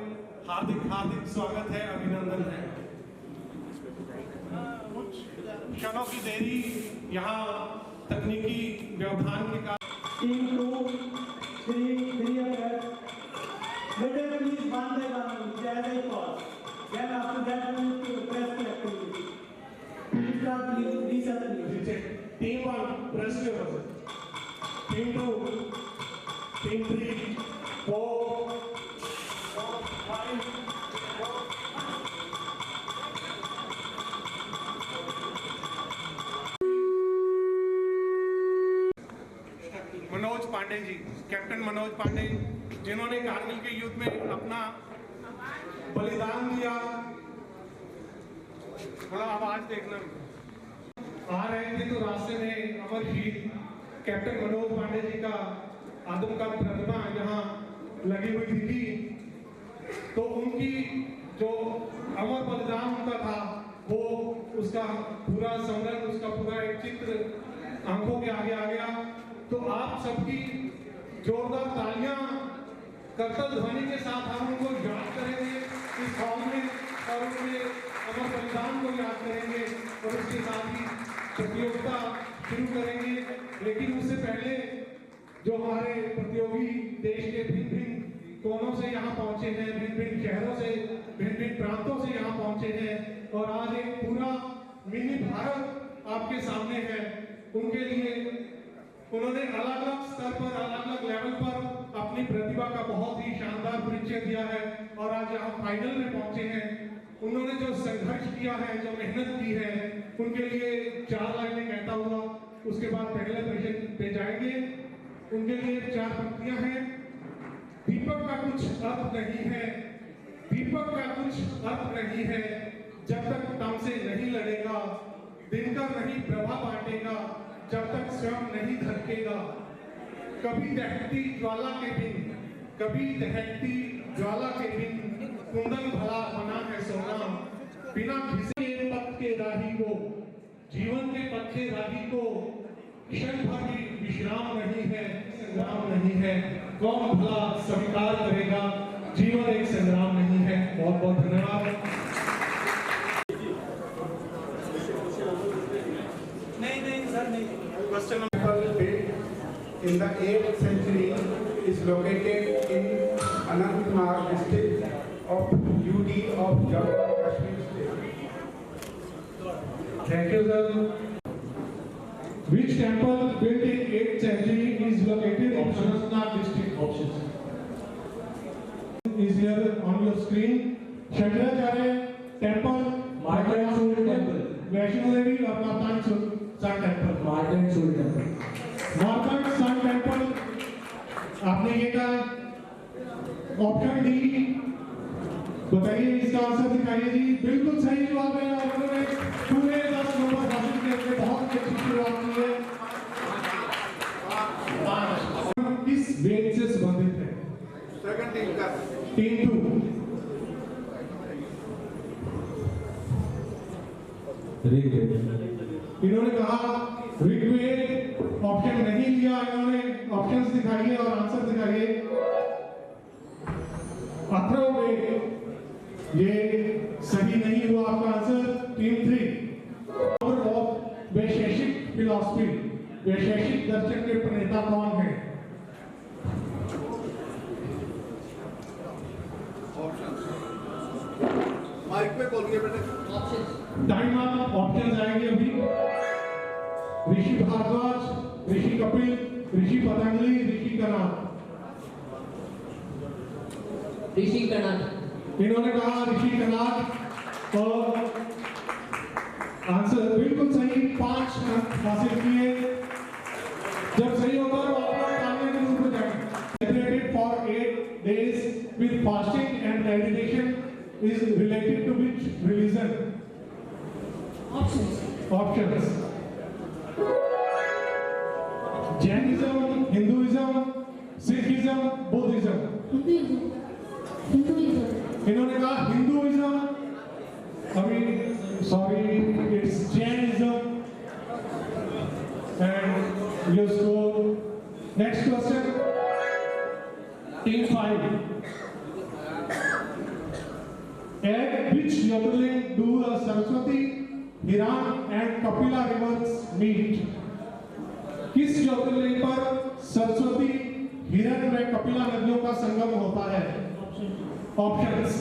हार्दिक हार्दिक स्वागत है, अभिनंदन है। कुछ क्षणों की देरी यहाँ तकनीकी व्यवधान के कारण। 3 2 3 बेटे please one by one as I pause. Then after that we will press the activity. Please start, please reset please. Team 1 press your button. Team 2, team 3, 4, 5, Manoj Pandey ji, captain Manoj Pandey, जिन्होंने कारगिल के युद्ध में अपना बलिदान दिया। थोड़ा आवाज देखना। आ रहे थे तो रास्ते में अमर शहीद कैप्टन मनोज पांडे जी का आदमकद प्रतिमा यहाँ लगी हुई थी, तो उनकी जो अमर बलिदान उनका था वो उसका पूरा संग्रह, उसका पूरा एक चित्र आंखों के आगे आ गया। तो आप सबकी जोरदार तालियां कर्तव्य ध्वनि के साथ हम उनको याद करेंगे इस हॉल में और उनके अमर बलिदान को याद करेंगे और उसके साथ ही प्रतियोगिता शुरू करेंगे। लेकिन उससे पहले जो हमारे प्रतियोगी देश के भिन्न भिन्न कोनों से यहाँ पहुंचे हैं, भिन्न भिन्न शहरों से, भिन्न भिन्न प्रांतों से यहाँ पहुंचे हैं और आज एक पूरा मिनी भारत आपके सामने है, उनके लिए उन्होंने अलग अलग स्तर पर, अलग अलग लेवल पर अपनी प्रतिभा का बहुत ही शानदार परिचय दिया है और आज यहाँ फाइनल में पहुंचे हैं। उन्होंने जो संघर्ष किया है, जो मेहनत की है, उनके लिए 4 लाइनें कहता हुआ उसके बाद पहले प्रश्न पे जाएंगे। उनके लिए 4 पंक्तियां हैं। दीपक का कुछ अर्थ नहीं है, दीपक का कुछ अर्थ नहीं है, जब तक तम से नहीं लड़ेगा, दिनकर नहीं प्रभा बांटेगा, जब तक स्वयं नहीं धड़केगा। कभी दहकती ज्वाला के बिन, कभी दहकती ज्वाला के बिन, कुंदन भला बना है सोना, बिना घिसे पथ के राही को, जीवन के पथ के राही को क्षण भर भी विश्राम नहीं है, संग्राम नहीं है, कौन भला स्वीकार करेगा, जीवन एक संग्राम नहीं है। बहुत बहुत धन्यवाद। Question number 8 in the 8th century is located in Anantnag district of UD of Jammu and Kashmir state. Thank you, sir. Which temple built in 8th century is located in Anantnag district? Options is here on your screen. Shankaracharya temple, Markandeya temple, Vaishno Devi or Markandeya Sun temple? Markandeya Sun temple. Markandeya Sun temple. आपने ये कहा option D, बताइए इसका answer दिखाइए जी। बिल्कुल सही जवाब है और उन्होंने पूरे 10 नंबर हासिल किए, बहुत अच्छी शुरुआत की है। किस वेद से संबंधित है? Second टीम का टीम 2 इन्होंने कहा ऋग्वेद। ऑप्शन नहीं लिया इन्होंने, ऑप्शंस दिखाइए और आंसर दिखाइए। अथर्ववेद, ये सही नहीं हुआ आपका answer. Team 3 of Vaisheshika philosophy, Vaisheshika दर्शन के प्रणेता कौन है? माइक पे बोलिए बेटे। टाइम आप ऑप्शन आएंगे अभी। ऋषि भारद्वाज, ऋषि कपिल, ऋषि पतंजलि, ऋषि कणाद। ऋषि कणाद। इन्होंने कहा ऋषि कणाद और आंसर बिल्कुल सही। 5 अंक हासिल किए। जब सही होगा तो आप लोग तालियां जरूर बजाएं। Celebrated for 8 days with fasting and meditation is related to which religion? Options. Jainism, Hinduism, Sikhism, Buddhism. Hinduism. इन्होंने कहा हिंदुइज्म। अभी sorry it's Jainism and you score. Next question team 5 at which Jyotirling do the Saraswati, Hiran and Kapila rivers meet? किस ज्योतिर्लिंग पर सरस्वती, हिरन व कपिला नदियों का संगम होता है? ऑप्शंस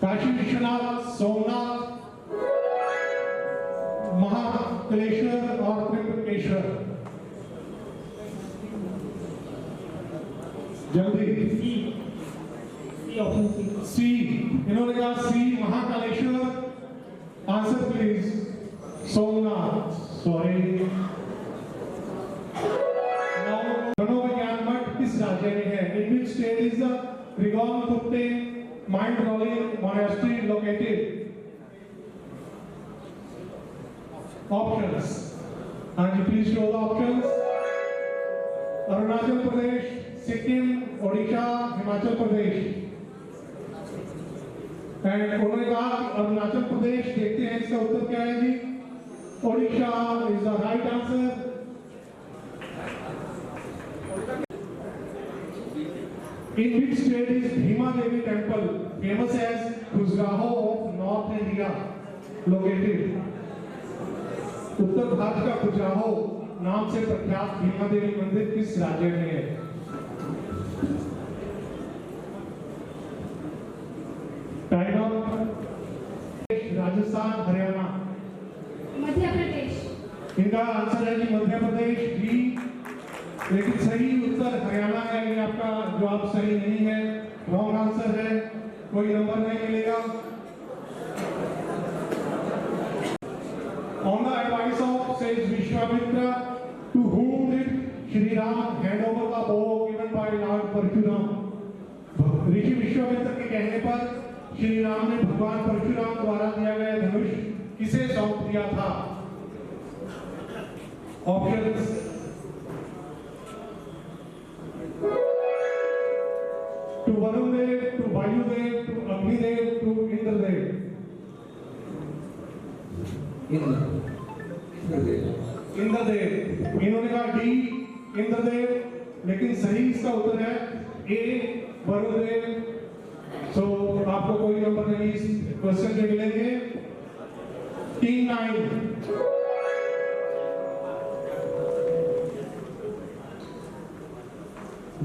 काशी विश्वनाथ, सोमनाथ, महाकलेश्वर और त्रिंबकेश्वर। जल्दी सी ऑप्शन सी सी, इन्होंने कहा C Mahakaleshwar. Answer please. Somnath, sorry. मनोविज्ञान मठ किस राज्य में है? In which state is the Rigonkutte Mindrolling Monastery located? Options. हाँ जी, please show the options. Arunachal Pradesh, Sikkim, Odisha, Himachal Pradesh. And उन्होंने कहा अरुणाचल प्रदेश। देखते हैं इसका उत्तर क्या है जी। Odisha is the right answer. In which state is Bhima Devi Temple, famous as Khajuraho of North India, located? उत्तर भारत का खजुराहो नाम से प्रख्यात भीमा देवी मंदिर किस राज्य में है? Time up. राजस्थान, हरियाणा। मध्य प्रदेश। इनका आंसर है जी मध्य प्रदेश भी, लेकिन सही उत्तर हरियाणा है। ये आपका जवाब सही नहीं है, रॉन्ग आंसर है, कोई नंबर नहीं मिलेगा। On the advice of says Vishwamitra, to whom did Shri Ram hand over the bow given by Lord Parshuram? ऋषि विश्वामित्र के कहने पर श्री राम ने भगवान परशुराम द्वारा दिया गया धनुष किसे सौंप दिया था? Options. To Varun Dev, to Vayu Dev, to Agni Dev, to Indra Dev. Indra Dev. इन्होंने कहा डी इंद्र देव, लेकिन सही इसका उत्तर है ए वरुण देव। सो आपको कोई नंबर नहीं इस क्वेश्चन के मिलेंगे। Team 9।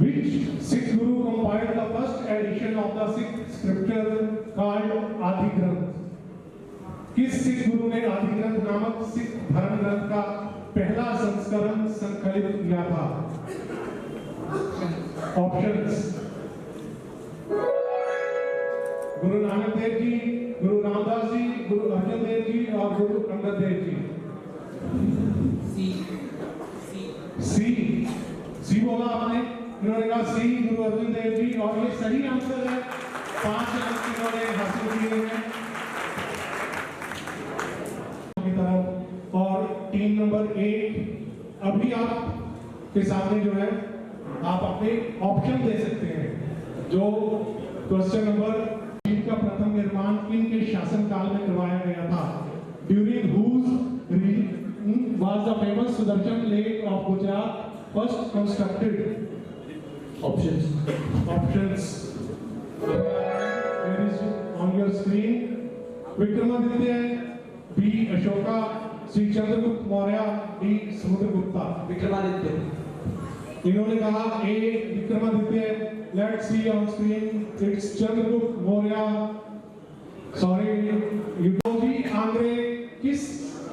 Which Sikh Guru compiled the first edition of the Sikh scripture called Adi Granth? किस सिख गुरु ने आदि ग्रंथ नामक सिख धर्म ग्रंथ का पहला संस्करण संकलित किया था? ऑप्शंस। गुरु नानक देव जी, गुरु रामदास जी, गुरु अर्जुन देव जी और गुरु अंगद देव जी। सी बोला आपने। इन्होंने कहा सी गुरु अर्जुन देव जी, और ये सही आंसर है। 5 अंक इन्होंने हासिल किए हैं। और टीम नंबर 8 अभी आप के सामने जो है आप अपने ऑप्शन दे सकते हैं। जो क्वेश्चन नंबर का प्रथम निर्माण किन के शासनकाल में करवाया गया था? During whose was the famous Sudarshan lake of Gujarat first constructed? Options there is on your screen. Vikramaditya, B Ashoka, C Chandragupta Maurya, D Samudragupta. Vikramaditya. इन्होंने कहा A Vikramaditya. Let's see on screen, it's Chandragupta Maurya. Sorry, Yuddhoji Angre किस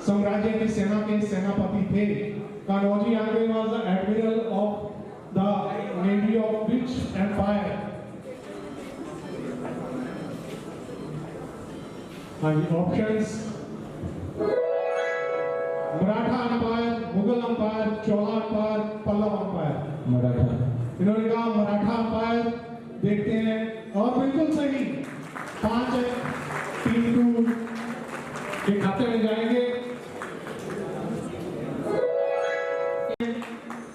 साम्राज्य की सेना के सेनापति थे? Kanhoji Angre was the admiral of the navy of which empire? Options. Maratha empire, Mughal empire, Chola empire, Pallav umpire. Maratha. इन्होंने कहा मराठा अंपायर। देखते हैं, और बिल्कुल सही। 5 टीम 2 के खाते में जाएंगे।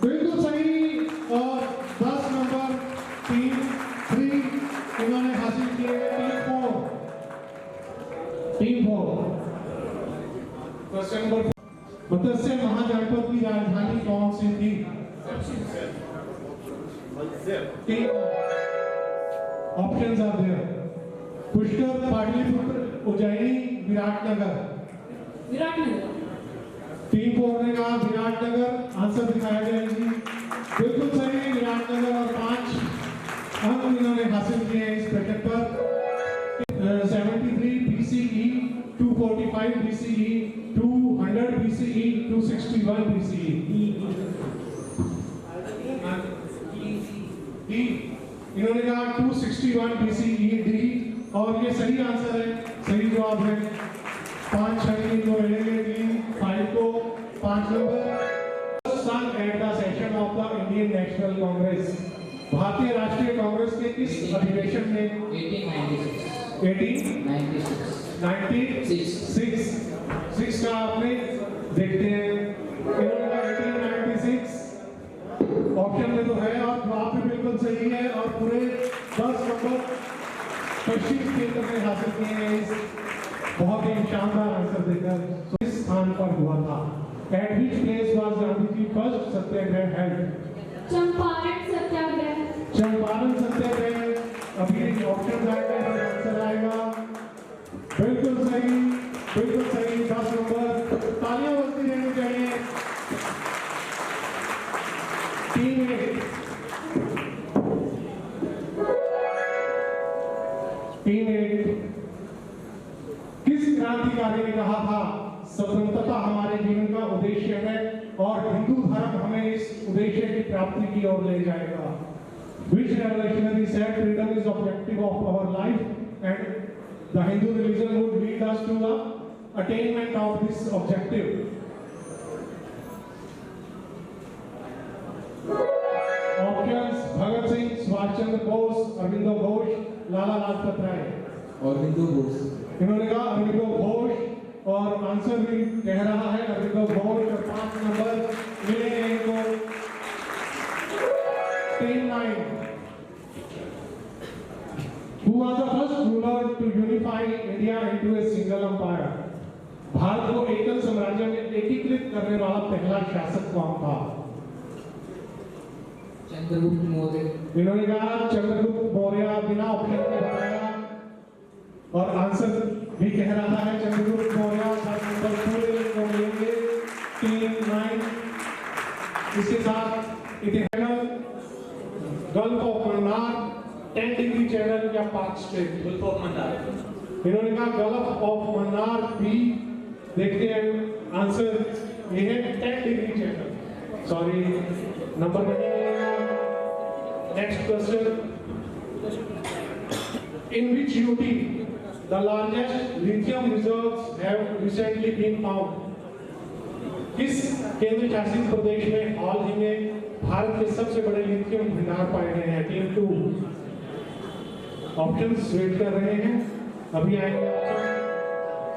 बिल्कुल सही, और 10 नंबर टीम 3 इन्होंने हासिल किए। टीम 4। क्वेश्चन नंबर मत्स्य महाजनपद की राजधानी कौन सी थी? Options are there. Pushkar, Pataliputra, Ujjaini, Viratnagar. Team 4 ने कहा विराटनगर। आंसर दिखाया गया जी, बिल्कुल सही, विराटनगर। और 5 अंक इन्होंने हासिल किए हैं इस प्रश्न पर। 73 BCE, 245 BCE, 200 BCE, 261 BCE। इन्होंने कहा 261 BCE डी, और ये सही आंसर है, सही जवाब है। 5 छड़ी इनको मिलेंगे, 5 को 5 नंबर। सन at the session of the Indian National Congress, Bharatiya Rashtriya Congress के किस अधिवेशन में? 1896 का आपने देखते हैं, इन्होंने कहा 1896 ऑप्शन में तो है, और जवाब भी बिल्कुल सही है, और पूरे 10 नंबर पश्चिम केंद्र में हासिल किए हैं इस बहुत ही शानदार आंसर देकर। तो इस स्थान पर हुआ था। At which place was Gandhi ji first Satyagraha held? Champaran Satyagraha. Champaran Satyagraha. अभी ऑप्शन आएगा, आंसर आएगा। बिल्कुल सही, बिल्कुल सही। 10 नंबर, तालियां बजती रहनी चाहिए। 3 मिनट। किस क्रांतिकारी ने कहा था स्वतंत्रता हमारे जीवन का उद्देश्य है और हिंदू धर्म हमें इस उद्देश्य की प्राप्ति की ओर ले जाएगा? Which revolutionary said freedom is objective of our life and the Hindu religion would lead us to the attainment of this objective? Options: Bhagat Singh, Subhash Chandra Bose, Aurobindo Ghosh, Lala Lajpat Rai. Aurobindo Ghosh. इन्होंने कहा अरविंदो घोष, और आंसर भी कह रहा है अरविंदो घोष, और 5 नंबर मिले इनको। 10-9। Who was the first ruler to unify India into a single empire? Bharat को एकल साम्राज्य में एकीकृत करने वाला पहला शासक कौन था? चंद्रगुप्त मौर्य। इन्होंने कहा चंद्रगुप्त मौर्य, बिना ऑप्शन के बताया, और आंसर भी कह रहा है चंद्रगुप्त मौर्य। 10 नंबर पूरे को मिलेंगे। 3-9। इसके साथ इतिहास gulf of Mannar, 10 degree channel या पाक स्ट्रेट? Gulf of Mannar. इन्होंने कहा गल्फ ऑफ मन्नार बी। देखते हैं आंसर, ये है 10 डिग्री चैनल। सॉरी, नंबर नहीं मिलेगा। Next question, in which UT the largest lithium reserves have recently been found? किस केंद्र शासित प्रदेश में हाल ही में भारत के सबसे बड़े लिथियम भंडार पाए गए हैं? टीम 2 ऑप्शंस वेट कर रहे हैं, अभी आएंगे ऑप्शन।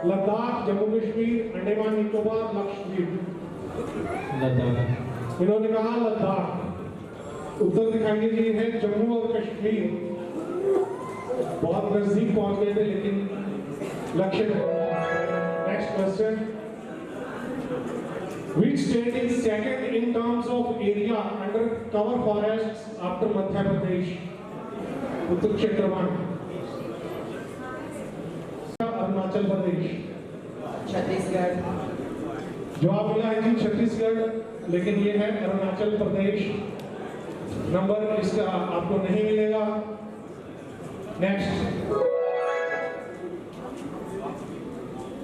लद्दाख, जम्मू कश्मीर, अंडमान निकोबार, लक्षद्वीप। लद्दाख। इन्होंने कहा लद्दाख। उत्तर दिखाई दीजिए है जम्मू और कश्मीर। बहुत नजदीक पहुंच गए थे, लेकिन लक्ष्य next question, which state is second in terms of area under cover forests after Madhya Pradesh? उत्तर क्षेत्रफल। अरुणाचल प्रदेश। छत्तीसगढ़। जवाब मिला है जी छत्तीसगढ़, लेकिन ये है अरुणाचल प्रदेश। नंबर इसका आपको नहीं मिलेगा। Next,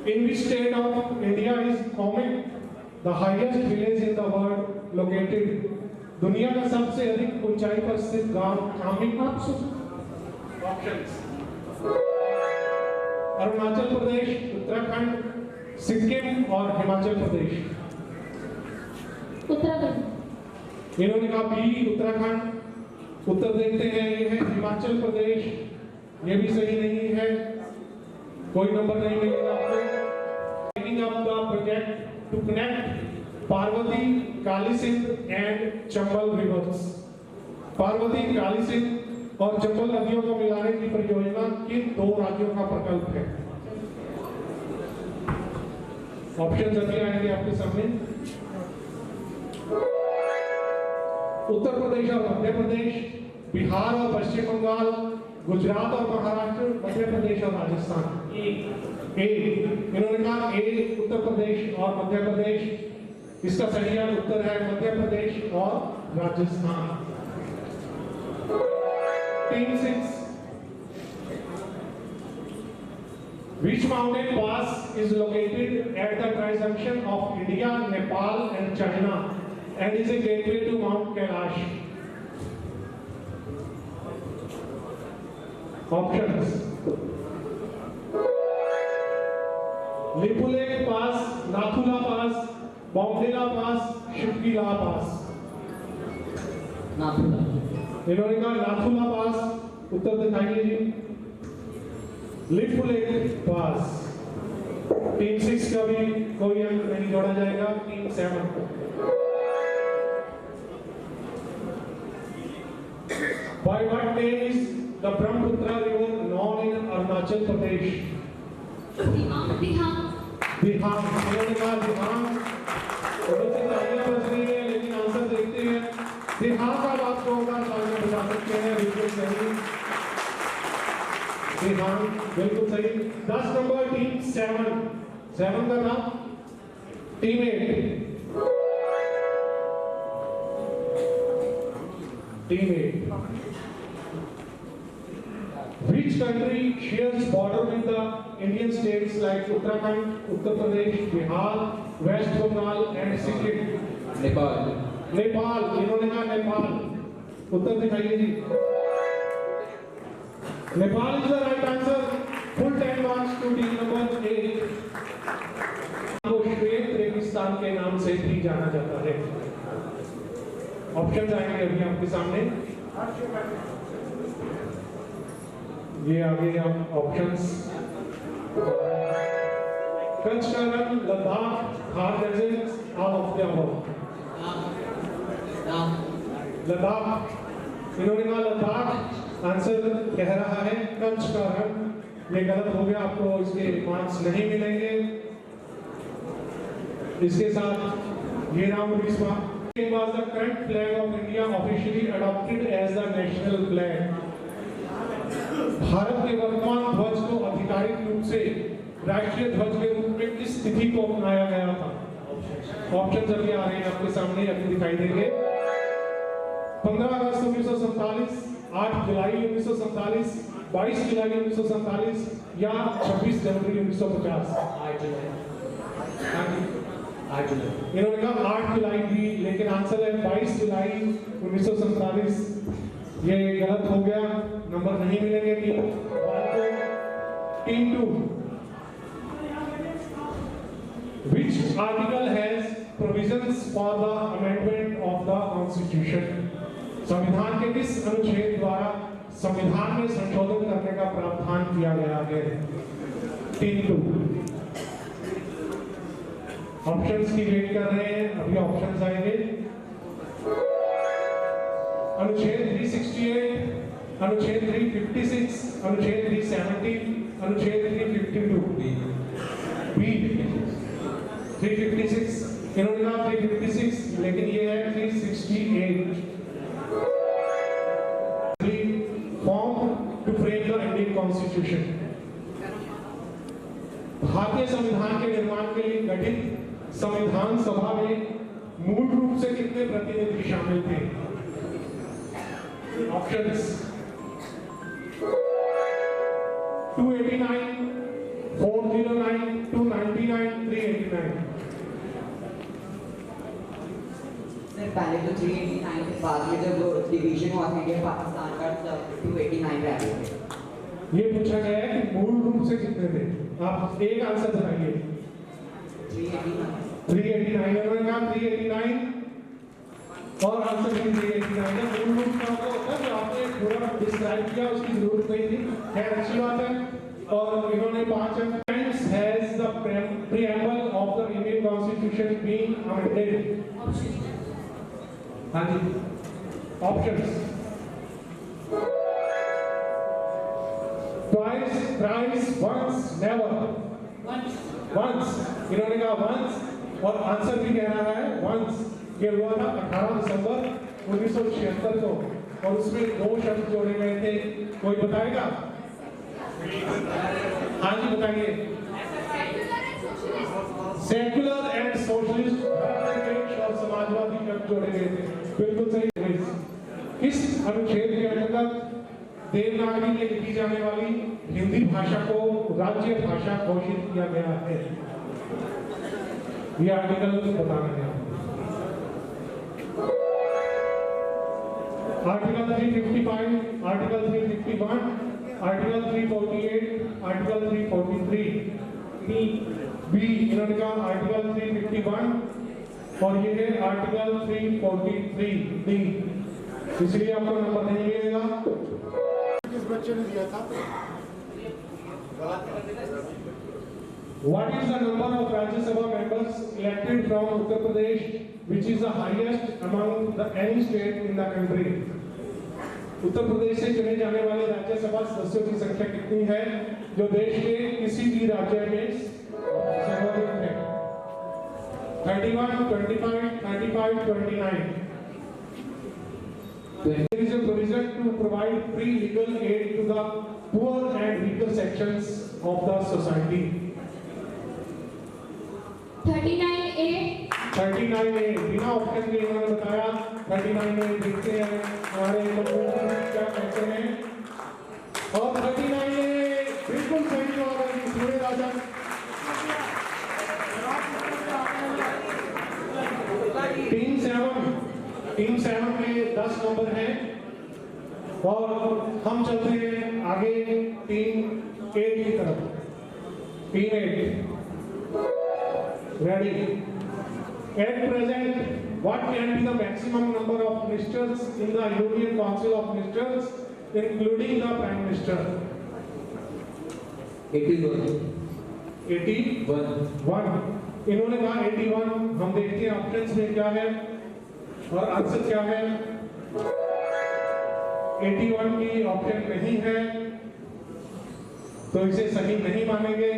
in which state of India is Comic, the highest village in the world, located? दुनिया का सबसे अधिक ऊंचाई पर स्थित गांव कामिक? ऑप्शंस: अरुणाचल प्रदेश, उत्तराखंड, सिक्किम और हिमाचल प्रदेश। उत्तराखंड। इन्होंने कहा बी उत्तराखंड। उत्तर देखते हैं, ये है हिमाचल प्रदेश। ये भी सही नहीं है, कोई नंबर नहीं मिलेगा आपको। Taking up the project to connect Parvati, Kali Sindh and Chambal rivers. Parvati, Kali Sindh और चंबल नदियों को मिलाने की परियोजना किन 2 राज्यों का प्रकल्प है? ऑप्शन अभी आएंगे आपके सामने। उत्तर प्रदेश और मध्य प्रदेश, बिहार और पश्चिम बंगाल, गुजरात और महाराष्ट्र, मध्य प्रदेश और राजस्थान। ए। इन्होंने कहा ए उत्तर प्रदेश और मध्य प्रदेश। इसका सही उत्तर है मध्य प्रदेश और Rajasthan. Team 6, which mountain pass is located at the intersection of India, Nepal and China and is a gateway to Mount Kailash? Options Lipulekh pass, Nathula pass, Bomdila pass, शिवगीला पास। नाथुला। इन्होंने कहा नाथुला पास, उत्तर दिखाइए जी। लिपुलेख पास। टीम 6 का भी कोई अंक नहीं जोड़ा जाएगा, टीम 7 को। By what name is the Brahmaputra river known in Arunachal Pradesh? दिहांग। दिहांग। इन्होंने कहा दिहांग। उनसे तालियां बज रही है, लेकिन आंसर देखते हैं। दिहांग का बात को होगा, तालियां बजा सकते हैं, बिल्कुल सही। दिहांग बिल्कुल सही। 10 नंबर टीम 7 का था team 8। Team 8। Which country shares border with the Indian states like Uttarakhand, Uttar Pradesh, Bihar, West Bengal and Sikkim? Nepal. Nepal. इन्होंने कहा नेपाल। उत्तर दिखाइए जी। Nepal is the right answer. Full 10 marks to team number 8। को श्वेत रेगिस्तान के नाम से भी जाना जाता है। ऑप्शन आएंगे अभी आपके सामने। ये आगे हम ऑप्शंस कच्छ का रंग, Ladakh, Thar desert, all of the above. Ladakh. इन्होंने कहा लद्दाख, आंसर कह रहा है कच्छ का रंग। ये गलत हो गया, आपको इसके मार्क्स नहीं मिलेंगे। इसके साथ ये round रिस्वा was the current flag of India officially adopted as the national flag? Bharat के वर्तमान ध्वज को आधिकारिक रूप से राष्ट्रीय ध्वज के रूप में किस तिथि को अपनाया गया था? ऑप्शन अभी आ रहे हैं आपके सामने, अभी दिखाई देंगे। 15 अगस्त 1947, 8 जुलाई 1947, 22 जुलाई 1947 या 26 जनवरी 1950? 8 जुलाई। इन्होंने कहा 8 जुलाई भी, लेकिन आंसर है 22 जुलाई 1947। ये गलत हो गया, नंबर नहीं मिलेंगे टीम 1 को। Team 2। Which article has provisions for the amendment of the Constitution? संविधान के किस अनुच्छेद द्वारा संविधान में संशोधन करने का प्रावधान किया गया है? टीम 2। ऑप्शंस की वेट कर रहे हैं, अभी ऑप्शंस आएंगे। अनुच्छेद 368, अनुच्छेद 356, अनुच्छेद 370, अनुच्छेद 352। बी 356। इन्होंने कहा 356, लेकिन ये है 368। Form to frame the Indian constitution. भारतीय संविधान के निर्माण के लिए गठित संविधान सभा में मूल रूप से कितने प्रतिनिधि शामिल थे? ऑप्शंस 289, 409, 299, 389। सर पहले तो 389 के बाद में जब डिवीजन हुआ था इंडिया पाकिस्तान का, तब 289 रह गए थे। ये पूछा गया है कि मूल रूप से कितने थे? आप एक आंसर बताइए। 389। इन्होंने कहा 389 और आंसर भी 389 है। मूल रूप का होता है, आपने पूरा डिस्क्राइब किया, उसकी जरूरत नहीं थी। खैर अच्छी बात है। और इन्होंने 5 अंक। Has the preamble of the Indian Constitution been amended? हाँ जी, options twice, thrice, once, never। once। इन्होंने कहा once और आंसर भी कह रहा है once। ये हुआ था 18 दिसंबर 1976 को और उसमें 2 शब्द जोड़े गए थे। कोई बताएगा? हाँ जी बताइए। सेक्युलर एंड सोशलिस्ट और समाजवादी शब्द जोड़े गए थे। बिल्कुल सही। किस अनुच्छेद के अंतर्गत देवनागरी में लिखी जाने वाली हिंदी भाषा को राज्य भाषा घोषित किया गया है? ये आर्टिकल बताना है। Article 355, article 351, article 348, article 343, B इन्होंने कहा आर्टिकल 351 और ये है आर्टिकल 343 डी, इसलिए आपको नंबर नहीं मिलेगा। किस बच्चे ने दिया था? What is the number of Rajya Sabha members elected from Uttar Pradesh, which is the highest among any state in the country? Uttar Pradesh से चुने जाने वाले राज्यसभा सदस्यों की संख्या कितनी है जो देश के किसी भी राज्य में सर्वाधिक है? 31, 25, 35, 29. There is a provision to provide free legal aid to the poor and weaker sections of the society. 39A. 39A बिना ऑप्शन के इन्होंने बताया 39A। देखते हैं हमारे कंप्यूटर क्या कहते हैं। और 39A बिल्कुल सही जवाब है। सूर्य राजन टीम 7 में 10 नंबर हैं और हम चलते हैं आगे टीम 8 की तरफ। Team 8 ready. At present, what can be the maximum number of ministers in the Union Council of Ministers, including the Prime Minister? 81. 81. इन्होंने कहा 81। हम देखते हैं ऑप्शंस में क्या है और आंसर क्या है। 81 की ऑप्शन नहीं है तो इसे सही नहीं मानेंगे।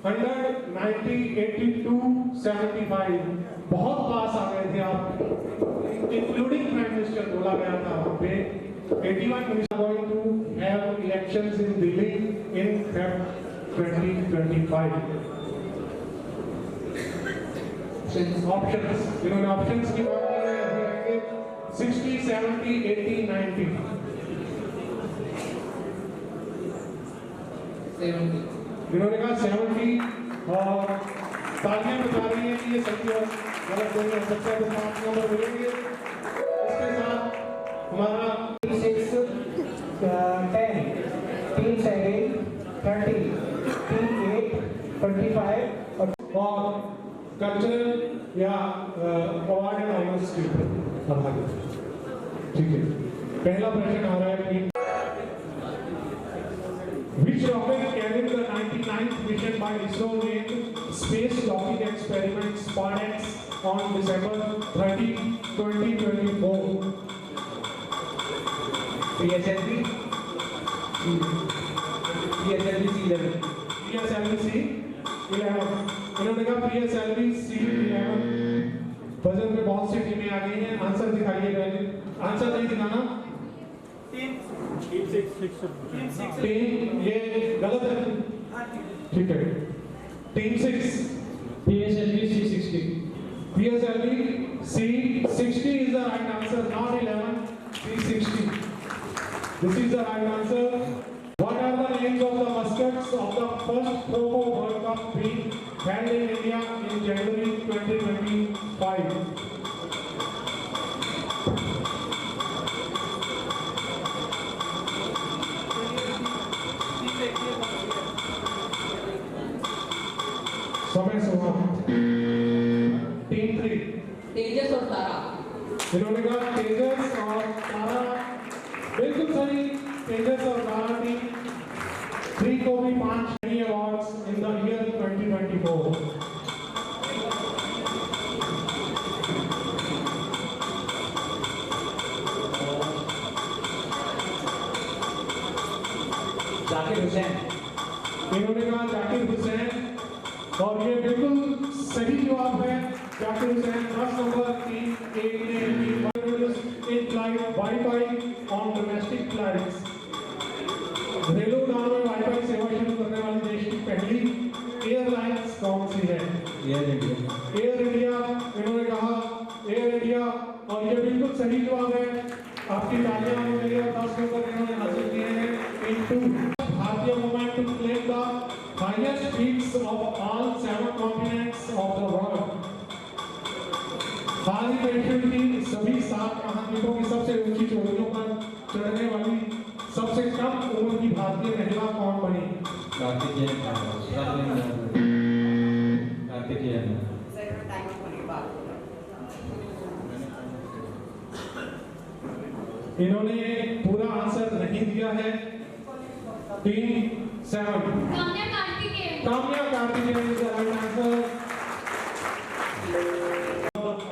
100, 90, 82, 75 बहुत पास आ गए थे आप, इंक्लूडिंग प्राइम मिनिस्टर बोला गया था वहां पे। 81 minister going to have elections in Delhi in Feb 2025। Options इन्होंने ऑप्शंस की बात की है, अभी आएंगे 60, 70, 80, 90। 70। इन्होंने कहा 70 और तालियां बता रही हैं कि ये सही और गलत नहीं हो सकता है, तो 5 नंबर मिलेंगे। इसके साथ हमारा 6, 10, टीम 7, 30, टीम 8, 25 और कल्चरल या अवार्ड एंड ऑनर्स की ठीक है। पहला प्रश्न आ रहा है कि Which rocket carried the 99th mission by ISRO named Space Docking Experiment SPARX on December 30, 2024? PSLV C11। PSLV C11। इन्होंने कहा PSLV C11। वजन में बहुत सी टीमें आ गई हैं। आंसर दिखाइए पहले। आंसर नहीं दिखाना। टीम ये गलत है, ठीक है। Team 6 PSLV C60। PSLV C60 is the right answer, not 11, C60. This is the right answer. What are the names of the mascots of the first Pro World Cup being held in India in January 2025? समय समाप्त। Team 3 तेजस और तारा। इन्होंने कहा तेजस और तारा, बिल्कुल सही। तेजस और तारा team 3 को भी 5 awards in the year 2024। Zakir Hussain. इन्होंने कहा जाकिर हुसैन और ये बिल्कुल सही जवाब है। जाकिर हुसैन 10 नंबर टीम 8 ने in flight wifi on domestic flights. घरेलू उड़ानों में वाईफाई सेवा शुरू करने वाली देश की पहली एयरलाइंस कौन सी है? Air India. Air India. इन्होंने कहा एयर इंडिया और ये बिल्कुल सही जवाब है। आपकी तालियां होनी चाहिए। 10 नंबर इन्होंने हासिल किए हैं। इन 2 भारतीय women to claim the highest peaks of all 7 continents of the world। हाल ही में एशिया की सभी 7 महाद्वीपों की सबसे ऊंची चोटियों पर चढ़ने वाली सबसे कम उम्र की भारतीय भारतीय महिला कौन बनी? कार्तिकेयन इन्होंने पूरा आंसर नहीं दिया है। Team 7 Kamya Karthikeyan is the right answer.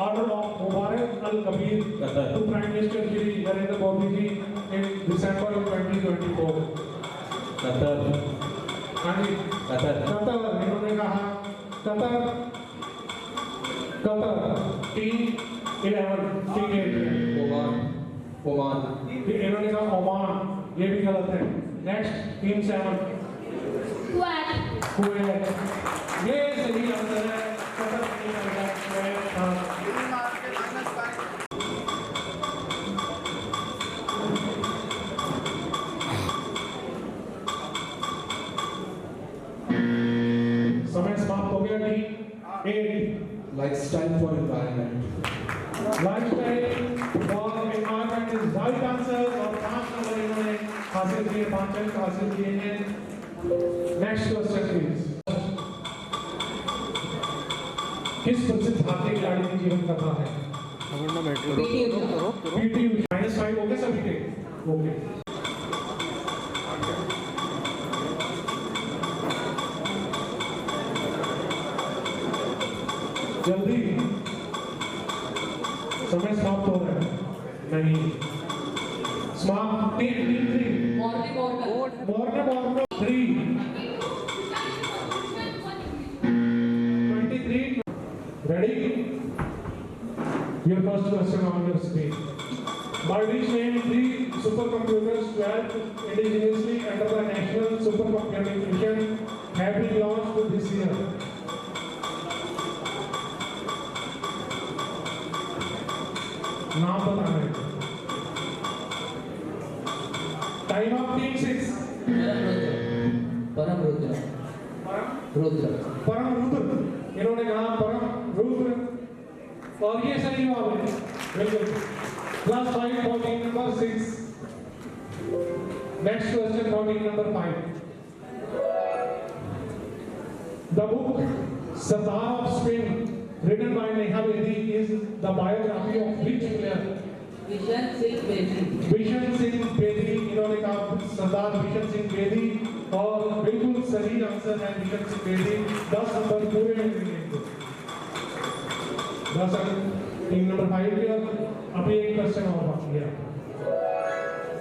Order of Mubarak Al-Kabir to Prime Minister Shri Narendra Modi ji in December 2024. Qatar इन्होंने कहा कतर। टीम 11 टीम 8 ओमान इन्होंने कहा ओमान, ये भी गलत है। नेक्स्ट टीम 7 कुवैत, ये सही आंसर है। कतर नहीं आएगा, कुवैत था। समय समाप्त हो गया। Team 8 lifestyle for environment is right answer और 5 नंबर इन्होंने हासिल किए, 5 अंक हासिल किए हैं। Next question please. किस प्रसिद्ध भारतीय खिलाड़ी ने जीवन कथा है? पीटी उषा। -5 हो गए सभी के? ओके। जल्दी, समय समाप्त हो रहा है। नहीं समाप्त। Team 3 Morne 3 23 ready? Your first question on your screen. By which name 3 supercomputers developed indigenously under the National Supercomputing Mission have been launched this year? नाम बताना है। Time of team 6। परम रुद्र इन्होंने कहा परम रुद्र और ये सही जवाब है। बिल्कुल। +5 for team number 6। Next question for team number 5। The book Sardar of Spain written by Neha Bedi is the biography of which player? Bishan Singh Bedi. इन्होंने कहा सरदार विशन सिंह बेदी और बिल्कुल सही आंसर है विशन सिंह बेदी। 10 नंबर पूरे मिलेंगे। 10 अंक टीम नंबर 5 के। अभी एक क्वेश्चन और बाकी है।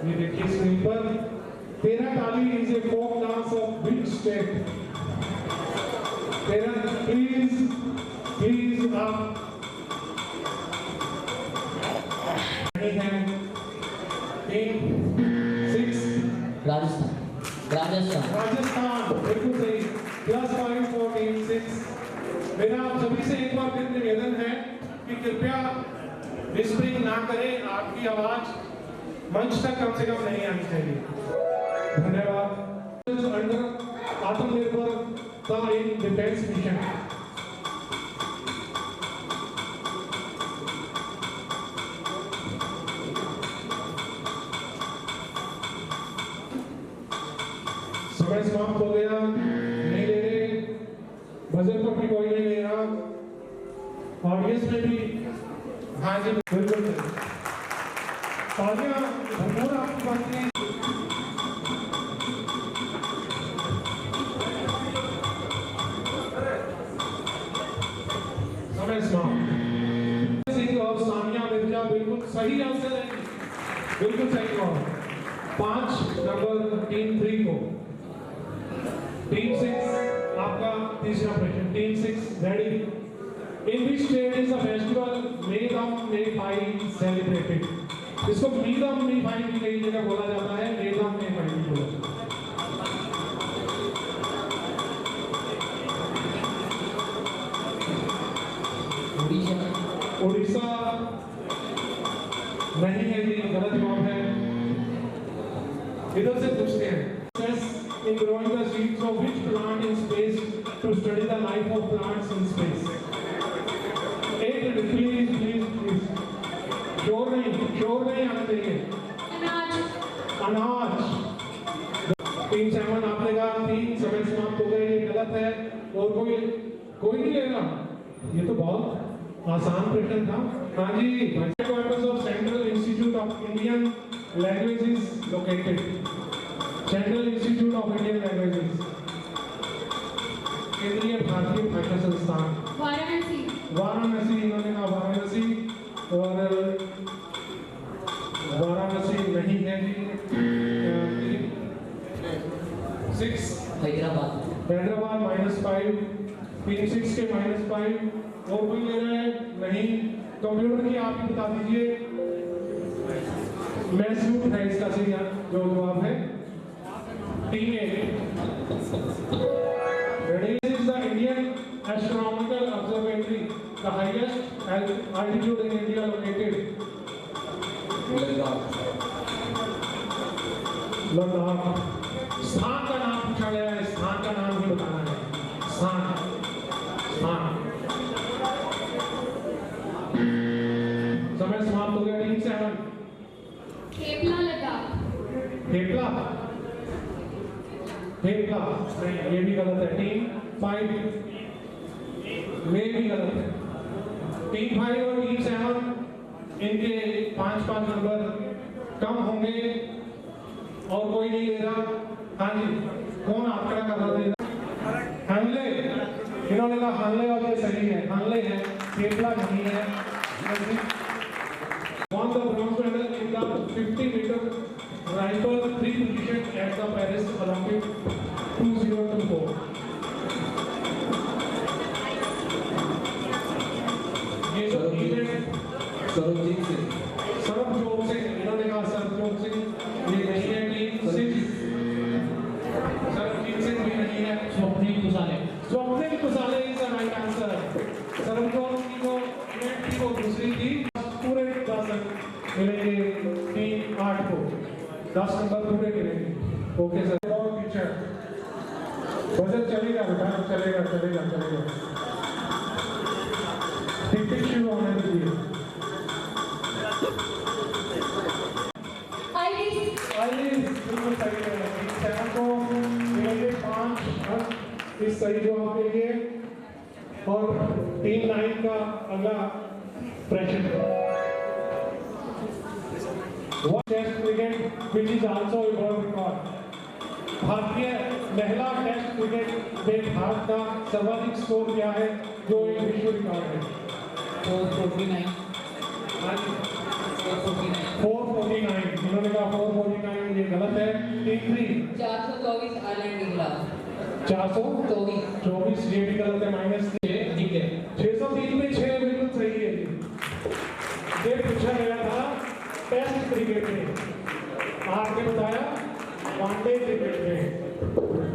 ये देखिए स्क्रीन पर। Terah Taali is a folk dance of which state? Terah please आप नहीं है। टीम 6 राजस्थान बिल्कुल सही। +5 for team 6। मेरा आप सभी से एक बार फिर निवेदन है कि कृपया विस्परिंग ना करें। आपकी आवाज मंच तक कम से कम नहीं आनी चाहिए। धन्यवाद। अंडर आत्मनिर्भरता इन डिफेंस मिशन। समय समाप्त हो गया। नहीं ले रहे, बजट पर भी कोई नहीं ले रहा, ऑडियंस में भी। हाँ जी बिल्कुल तालियां भरपूर आपकी बनती हैं। समय समाप्त। सिंह और सानिया मिर्जा बिल्कुल सही आंसर है। बिल्कुल सही जवाब। 5 नंबर टीम 3 को। टीम 6 आपका तीसरा प्रश्न। Team 6 ready? In which state is the festival Medam Nephai celebrated? इसको मीदम नेफाई भी कई जगह बोला जाता है, मेदम नेफाई भी बोला जाता है। उड़ीसा नहीं है जी, गलत जवाब है। इधर से पूछते हैं। In growing the seeds of which plant in space to study the life of plants in space? Please. शोर नहीं आना चाहिए। अनाज। टीम कोई नहीं लेगा, ये तो बहुत आसान प्रश्न था। हाँ जी, campus of central institute of Indian languages located, central institute of Indian languages, केंद्रीय भारतीय भाषा संस्थान वाराणसी। वाराणसी, इन्होंने कहा वाराणसी, और वाराणसी नहीं है जी। 6 हैदराबाद। हैदराबाद -5, 3 6 के -5। और कोई ले रहा है? नहीं। कंप्यूटर की आप ही बता दीजिए। मैसूर है इसका सही जो जवाब है। Team A. This is the Indian Astronomical Observatory, the highest altitude in India located. Ladakh. स्थान का नाम पूछा गया है, स्थान का नाम ही बताना है। स्थान, स्थान। समय समाप्त हो गया। टीम 7। केपला लद्दाख। केपला, केपला नहीं, ये भी गलत है। टीम 5 में भी गलत है। टीम 5 और टीम 7 इनके 5-5 नंबर कम होंगे और कोई नहीं ले रहा। हाँ जी, कौन आंकड़ा कर रहा था? हनले, इन्होंने कहा हनले और ये सही है, हनले है, केपला नहीं है। Won the bronze medal in the 50-meter rifle 3 position at the Paris Olympic 2024. ये जो इवेंट सरबजीत सिंह, सरबजोत सिंह, इन्होंने कहा सरबजोत सिंह, ये नहीं है। टीम 6 सरबजीत सिंह भी नहीं है। स्वप्निल कुसाले। स्वप्निल कुसाले is the right answer. Sarabjot Singh को इवेंट की वो दूसरी थी। पूरे 10 मिलेंगे टीम 8 को, 10 नंबर पूरे मिलेंगे। Okay sir. और पीछे बजट चलेगा बेटा, चलेगा चलेगा चलेगा। टिक शुरू होने दीजिए। आइरिस बिल्कुल सही है। टीम 7 को मिलेंगे 5 इस सही जवाब के लिए। और टीम 9 का अगला प्रश्न, What Test cricket which is also a world record? भारतीय महिला टेस्ट क्रिकेट में भारत का सर्वाधिक स्कोर क्या है जो एक विश्व रिकॉर्ड है? 449। 449। इन्होंने कहा 449, ये गलत है। Team 3 424 Ireland England. 424, ये भी गलत है। -6, ठीक है। 603 में 6 बिल्कुल सही है। ये पूछा गया था टेस्ट क्रिकेट में, आपने बताया वनडे क्रिकेट में।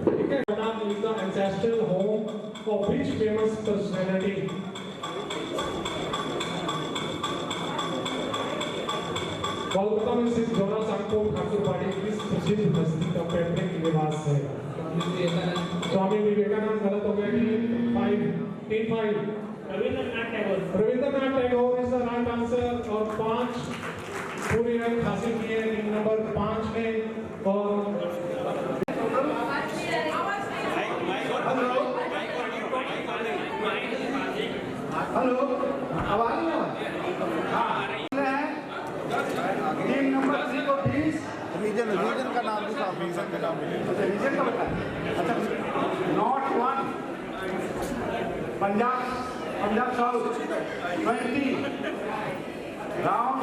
ठीक है। नाम is the ancestral home of which famous personality? Kolkata में स्थित जोरा सांगपो ठाकुर बाड़ी किस प्रसिद्ध हस्ती का पैतृक निवास है? स्वामी विवेकानंद। गलत हो गया। Team 5 Rabindranath Tagore. Rabindranath Tagore is the right answer. और 5 पूरी रैंक हासिल किए टीम नंबर 5 में। और हेलो, आवाज नहीं टीम नंबर 3 को 20। रीजन का नाम भी था, रीजन का नाम भी। अच्छा, रीजन का बताया। अच्छा, north 1 Punjab south 20 round.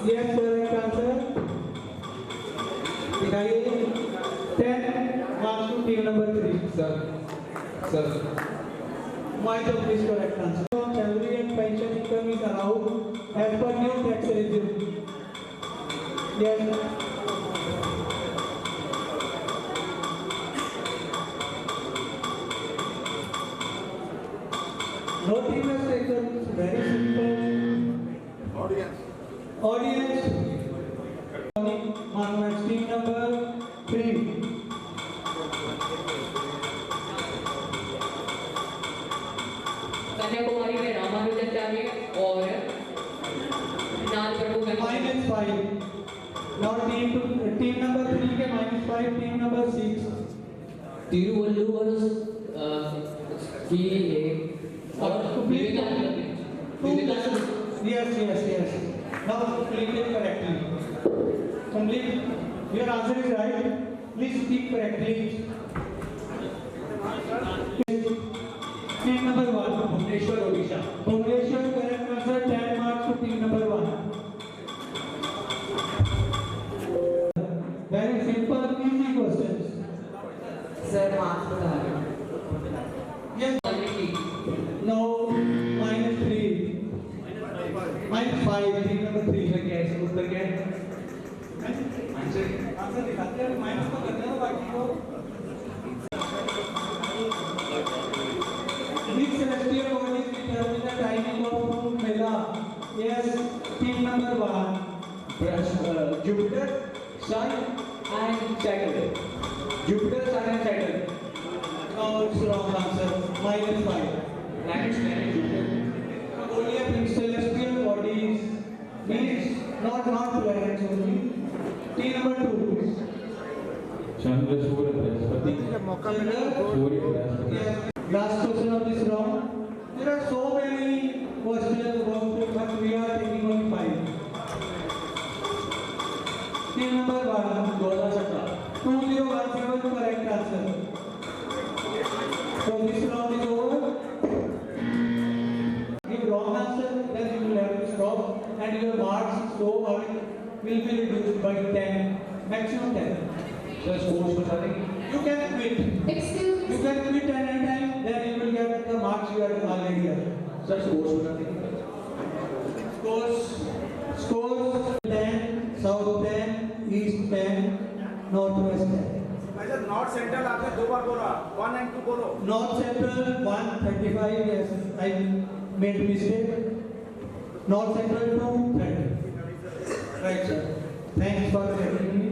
Yes, correct answer. दिखाइए 10 marks to team number 3. Sir Might of this correct answer. Salary and pension income is allowed as per new tax regime. Yes. No team has taken, very simple. Audience. Monuments team number 3. Kanyakumari में रामानुजाचार्य और नाल प्रभु -5. Now team number 3 के -5, team number 6. Thiruvalluvar की और Yes. Now complete it correctly. Complete. Your answer is right. Please speak correctly. Team number 1. Bhubaneswar Odisha. Bhubaneswar, correct answer. 10 marks to team number 1. Very simple, easy questions. Sir marks बता दो. Yes. No. -3. -5. Team number 3. क्या है इसका उत्तर क्या है? Answer दिखाते हैं. माइनस तो करना है बाकी को. Which celestial bodies determine the timing of Mela? Yes. Team number 1. Jupiter, Sun and Saturn. Jupiter, Sun and Saturn. No, it's wrong answer. -5. Planets, Jupiter. Only celestial bodies means not planets only. Team number 2. Chandra Surya Brihaspati Surya Brihaspati. Yes. Last question of this round. There are so many questions about it, but we are taking only 5. Team number 1. 2017. 2017 correct answer. So this round is over. Give wrong answer, then you will have to stop, and your marks so will be reduced by 10, maximum 10. Sir scores बता देंगे. You can quit. Excuse me. You can quit anytime, then you will get the marks you are already have. Sir scores बता देंगे. Scores 10, South 10, East 10, Northwest 10. North central आपने 2 बार बोला. 1 and 2 बोलो. North Central 135, yes, I made mistake. North Central 230. Right, sir. Thanks for having me.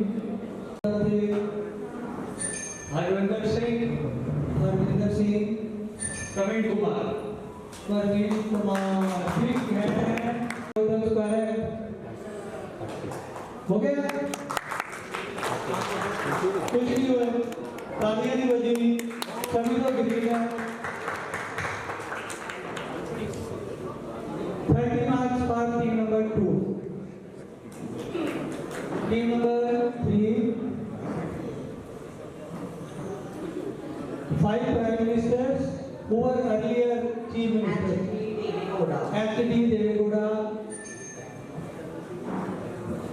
Harvinder Singh, Praveen Kumar. ठीक है. हो गया. कुछ नहीं हुआ. तालियां नहीं बजी, सभी लोग गिरेगा. 30 marks for team number 2. Team number 3. 5 prime ministers who were earlier chief ministers. H.D. Devegowda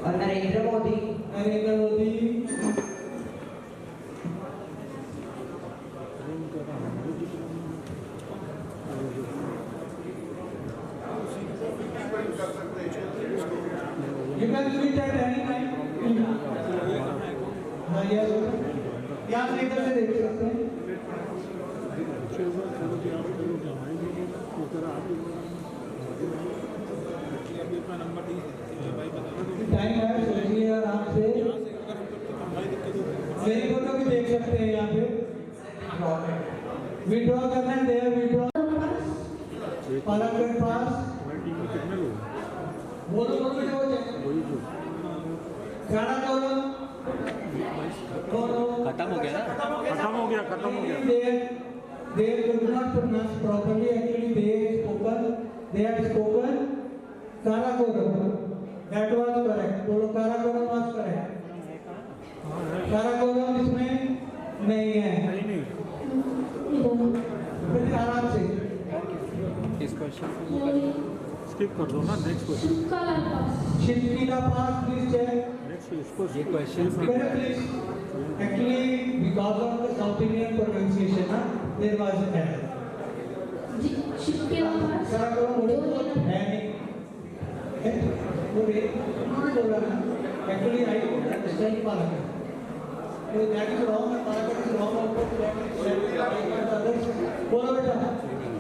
और Narendra Modi. You can quit at any time. Yes. यहाँ से इधर से देख सकते हैं. टाइम है, सोचिए आराम से. मेरी फोटो भी देख सकते हैं यहाँ पे. विड्रॉ करना है, देयर विड्रॉ. पालकगढ़ पास. बोलो गाना करो. खत्म हो गया. They could not pronounce properly. Actually, they had spoken Karakoram. That was correct. बोलो Karakoram was correct. Karakoram इसमें नहीं है. फिर आराम से. इस क्वेश्चन स्किप कर दो ना. Next question. Shipkila Pass, please check. ये question Please. Actually, because of the South Indian pronunciation, there was an error. Shipkila Pass. Karakoram है नहीं. Actually, I understand Palaka. So that is wrong, and Palaka is wrong also. Bola beta.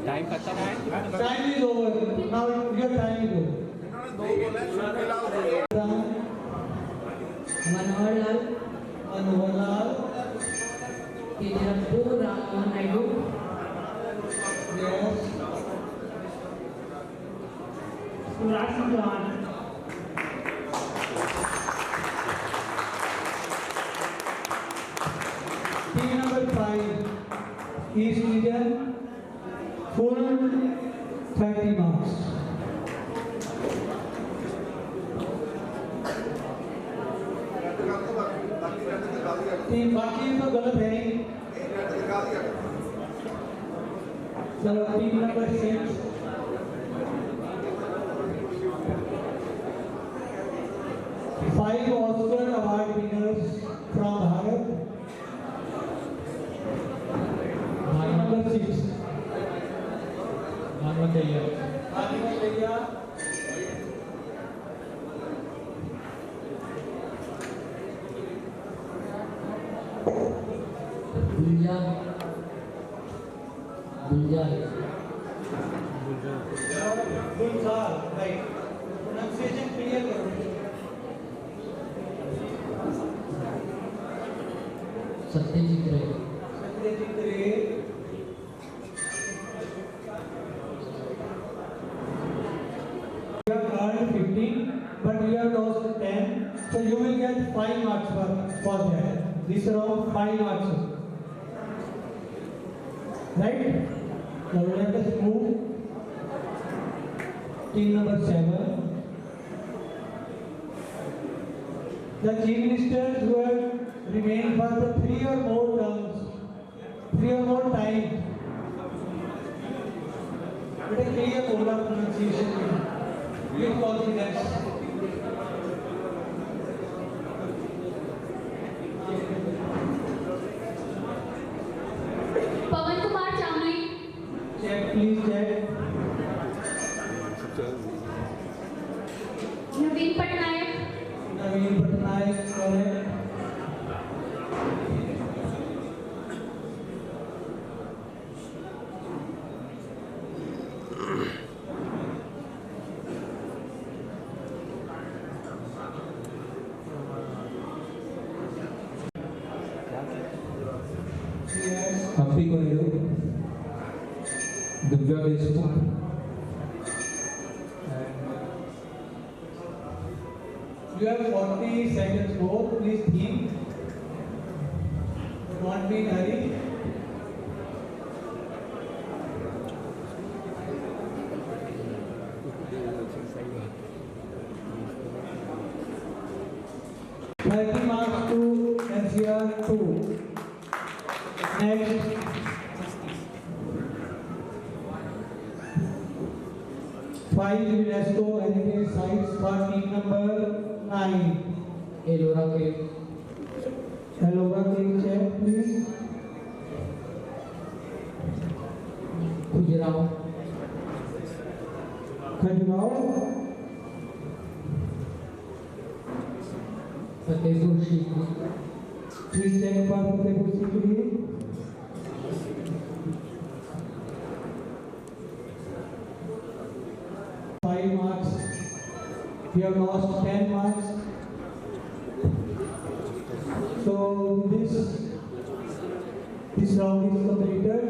Time खत्म है. Time is over. Now your time is over. Manohar Lal, Kejarappu Rammohan Naidu, yes, Suraj Singh Chauhan. Team number 5, East Region, full 30 marks. Team बाकी तो गलत है ही. चलो team number 6, 5 Oscar award winners from Bharat. Number 6, Manvataya. Gulzar, right. Pronunciation clear करो. Satyajit Ray. Satyajit Ray. You have earned 15, but you have lost 10, so you will get 5 marks for that. This round 5 marks. Right? Now let us move. Team number 7. The chief ministers who have remained for the 3 or more terms, 3 or more times. With a clear Ola pronunciation, with confidence. Pawan Kumar Chamli. Check, please check. Naveen Patnaik. Naveen Patnaik, correct. Happy Koredo. Divya Deshmukh. You have 40 seconds more. Please think. Don't be in a hurry. Marks to NCR 2. Next. Five UNESCO heritage sites for team number 9. Ellora Cave. Ellora Cave, check please. Khajuraho. Khajuraho. Fatehpur Sikri. Please check for Fatehpur Sikri. We have lost 10 marks. So this round is completed.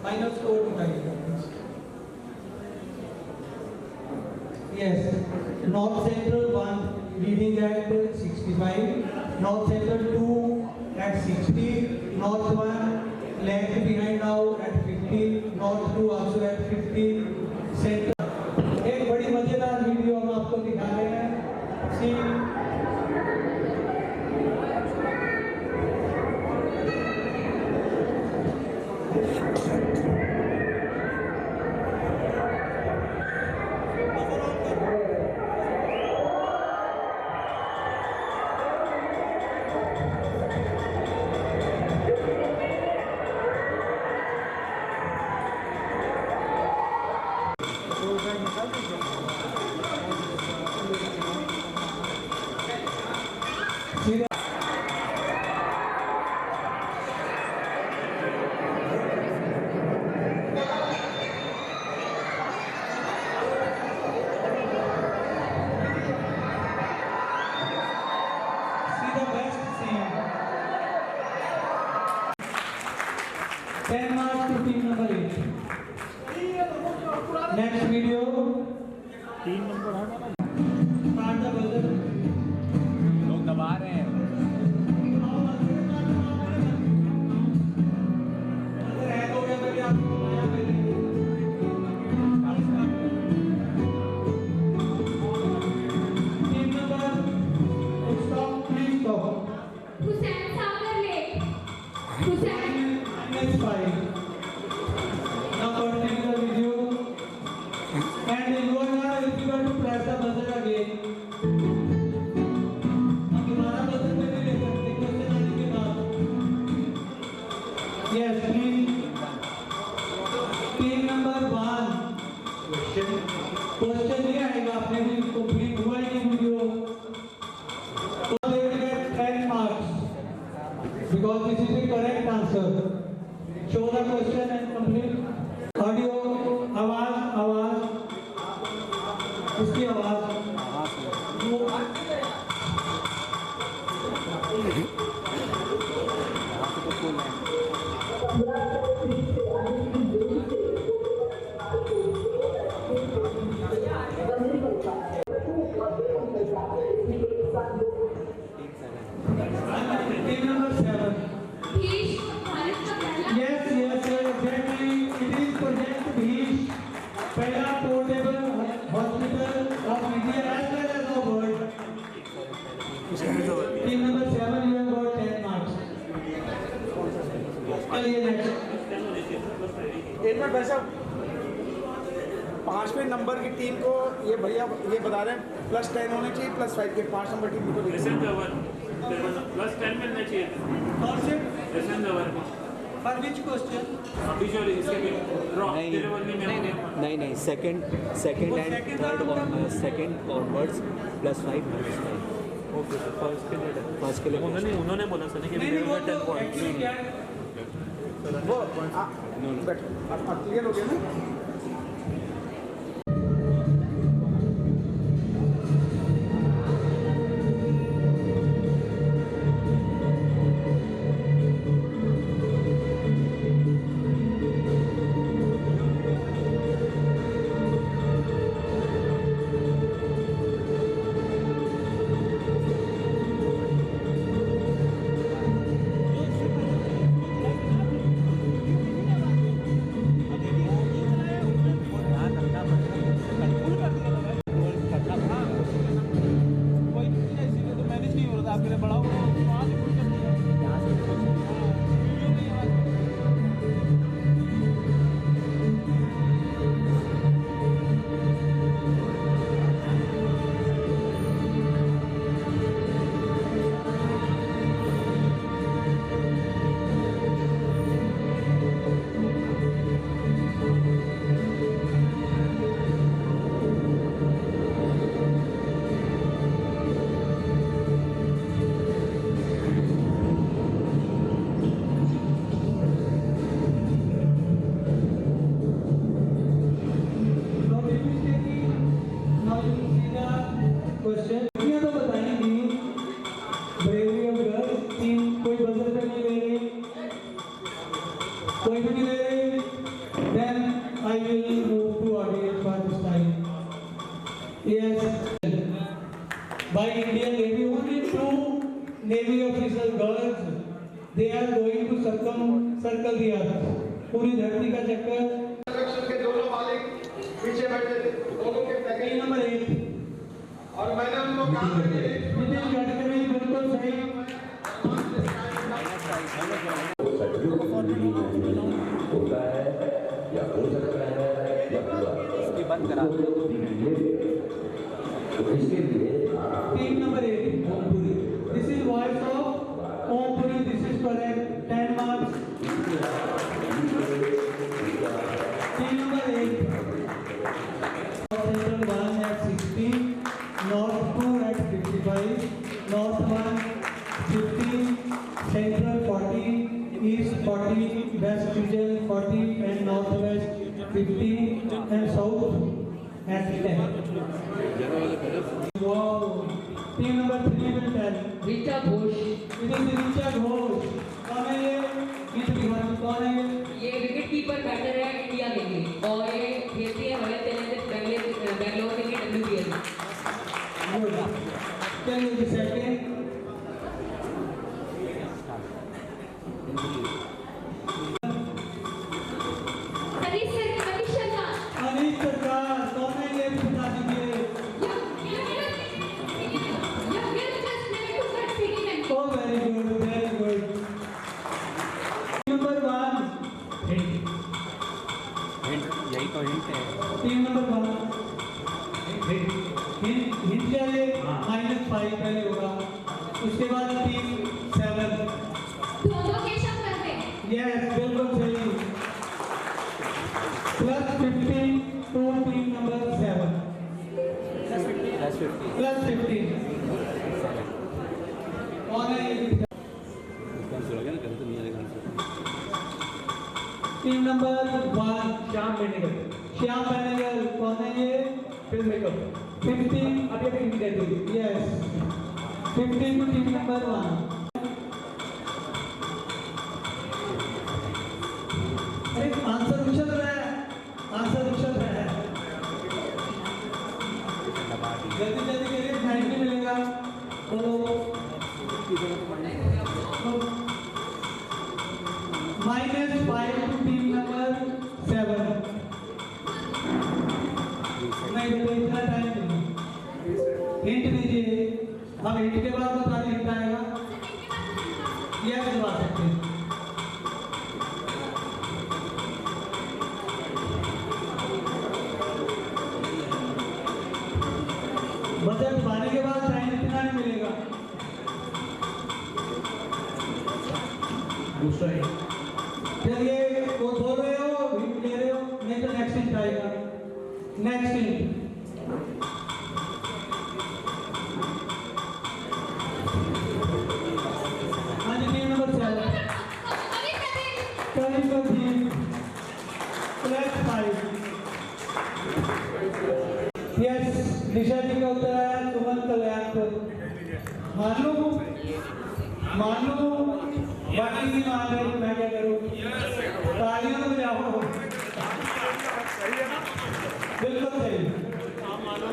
Final score to yes, North Central 1 leading at 65. North Central 2 at 60, North 1 lagged behind now at 50, North 2 also at 50, Central. एक बड़ी मजेदार video हम आपको दिखा रहे हैं. See. See the best scene. 10 marks to team number 8. Next video. तीन number है ना, Start the buzzer. लोग दबा रहे हैं। अगर है तो मैं भी आपको बताया पहले। Team number, stop, please stop. Hussain Sagar lake Hussain Next 5. Now continue the video. And you are not eligible to press the buzzer again. अब दोबारा buzzer पे नहीं ले सकते क्वेश्चन आने के बाद. Yes, please. Team number 1. Question नहीं आएगा, आपने भी complete हुआ ही नहीं video. So they will get 10 marks because this is the correct answer. Show the question and complete. Audio, आवाज, आवाज, इसकी आवाज। Team number 7. भीष्म भारत का पहला Yes, exactly. It is Project Bhish, पहला portable hospital of India as well as the world. Team number 7, you have got 10 marks. चलिए next. एक minute भाई साहब, 5वें नंबर की टीम को ये भैया ये बता रहे हैं +10 होने चाहिए, +5 के 5 नंबर टीम को +10 मिलना चाहिए। कौन से? For which question? नहीं second and third onwards +5 -5। Okay, first के लिए उन्होंने बोला सर कि नहीं वो 10 पॉइंट। वो क्लियर हो गया ना। कोई भी नहीं ले रहे, then I will move to audience for this time. Yes, by Indian Navy, only 2 Navy officer girls, they are going to circle the earth. पूरी धरती का चक्कर। के दोनों मालिक पीछे बैठे थे, दोनों के पैकेज नंबर 1 और मैंने उनको कहा कि नितिन गडकरी बिल्कुल सही। होता है या हो सकता है या हुआ, इसकी बंद करा दो तो इसके लिए team number 8 Om Puri, this is voice of Om Puri, this is correct, 10 marks. Team number 8 and South at 10. Wow. Team number 3 will tell. Richa Ghosh. It is Richa Ghosh. कौन है ये? गीत विभाग कौन है? ये विकेट कीपर बैटर है इंडिया के लिए और ये खेलती है रॉयल चैलेंजर्स बैंगलोर के लिए WBL। Can you be second? अनिश सरकार कौन है ये बता दीजिए। Oh, very good, very good. Number 1. यही तो हिंट है। टीम नंबर 1 हिंट क्या है? -5 पहले होगा, उसके बाद टीम 7। दोनों के शब्द करते हैं। यस, बिल्कुल सही। +15 to टीम नंबर 7। +15 कौन है ये? Team number 1 Shyam Benegal. श्याम बेनेगल कौन है ये? Film maker. 15 अभी अभी हिंट दे दी। Yes, 15 to team number 1। अरे आंसर उछल रहा है, आंसर उछल रहा है। जल्दी जल्दी करिए, टाइम नहीं मिलेगा। तो -5 टू टीम नंबर 7। नहीं बेटा, इतना टाइम नहीं। हिंट दीजिए। अब हिंट के बाद बता दें, हिंट आएगा। यह बता सकते हैं। बजट पाने के बाद टाइम इतना नहीं मिलेगा। दूसरा है। चलिए, वो बोल रहे हो, हिंट ले रहे हो, नहीं तो नेक्स्ट हिंट आएगा। Next hint. हाँ जी, टीम नंबर 7 +5। यस, निशा जी का उत्तर है सुमन कल्याणपुर। मान लो बाकी नहीं मान रहे, मैं क्या करूँ? तालियां तो बजाओ। बिल्कुल सही।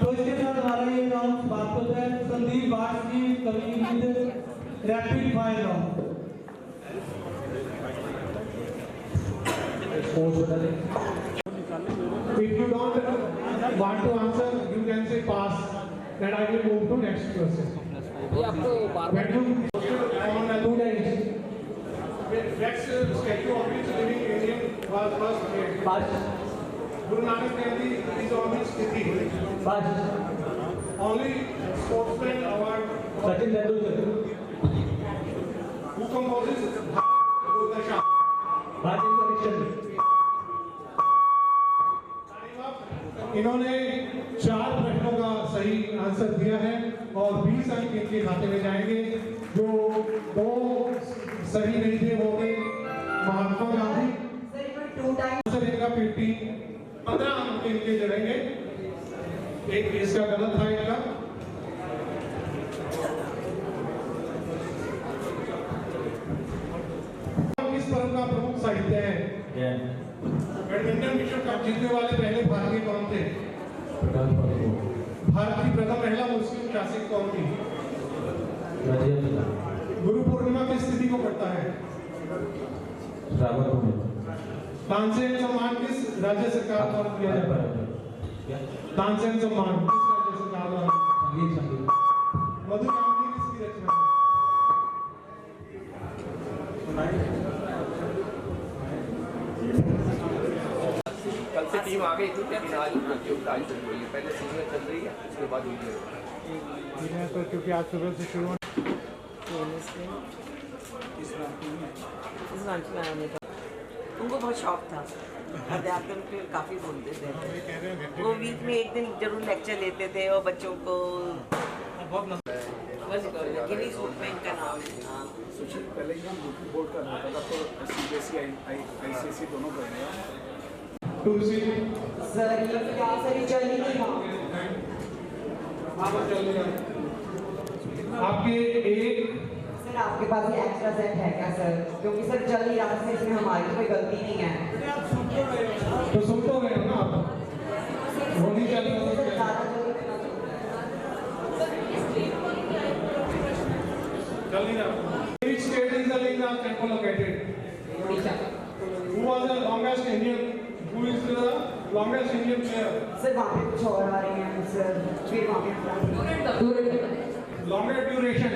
तो इसके साथ हमारा ये राउंड समाप्त होता है। संदीप बाठ की कवि rapid fire round. If you don't want to answer, you can say pass. Then I will move to next question. When you on 2 days, next statue of which living alien was first made? Pass. Guru Nanak Dev Ji is on which city? Pass. Only sportsman award. Sachin Tendulkar. Who composes Bharata? Bharata Connection. इन्होंने 4 प्रश्नों का सही answer दिया है और 20 अंक इनके खाते में जाएंगे। जो 2 सही नहीं थे वो थे महात्मा गांधी। आंसर इनका 15 अंक इनके जड़ेंगे। एक इसका गलत था इनका। किस पर्व का प्रमुख साहित्य है? बैडमिंटन विश्व कप जीतने वाले पहले भारतीय कौन थे? भारत की प्रथम महिला मुस्लिम शासक कौन थी? गुरु पूर्णिमा किस तिथि को पड़ता है? तानसेन सम्मान किस राज्य सरकार द्वारा दिया जाता है? तानसेन सम्मान किस राज्य सरकार द्वारा? मधुकामनी किसकी रचना? कल से टीम आ गई थी, लेकिन आज प्रतियोगिता आज चल रही है। पहले सीनियर चल रही है, उसके बाद जूनियर। तो क्योंकि आज सुबह से शुरू उनको बहुत शौक था अध्यापन के, काफ़ी बोलते थे वो। वीक में एक दिन जरूर लेक्चर लेते थे और बच्चों को गिनीज बुक में इनका नाम है। पहले ही हम बोर्ड का होता था, तो CBSE ICSE दोनों कर to receive. सर ये क्या सर ये चल ही नहीं रहा। हाँ बस चल रहा है। आपके एक सर आपके पास ये एक्स्ट्रा सेट है क्या सर? क्योंकि सर चल ही रहा है, इसमें हमारी कोई गलती नहीं है। तो सुन तो रहे हो ना आप? होनी चाहिए चल नहीं रहा। Which state is the Lingam temple located? Who was the longest Indian? Who is the longest Indian player? Sir वहाँ पे कुछ और आ रही हैं सर, फिर वहाँ पे Longer duration.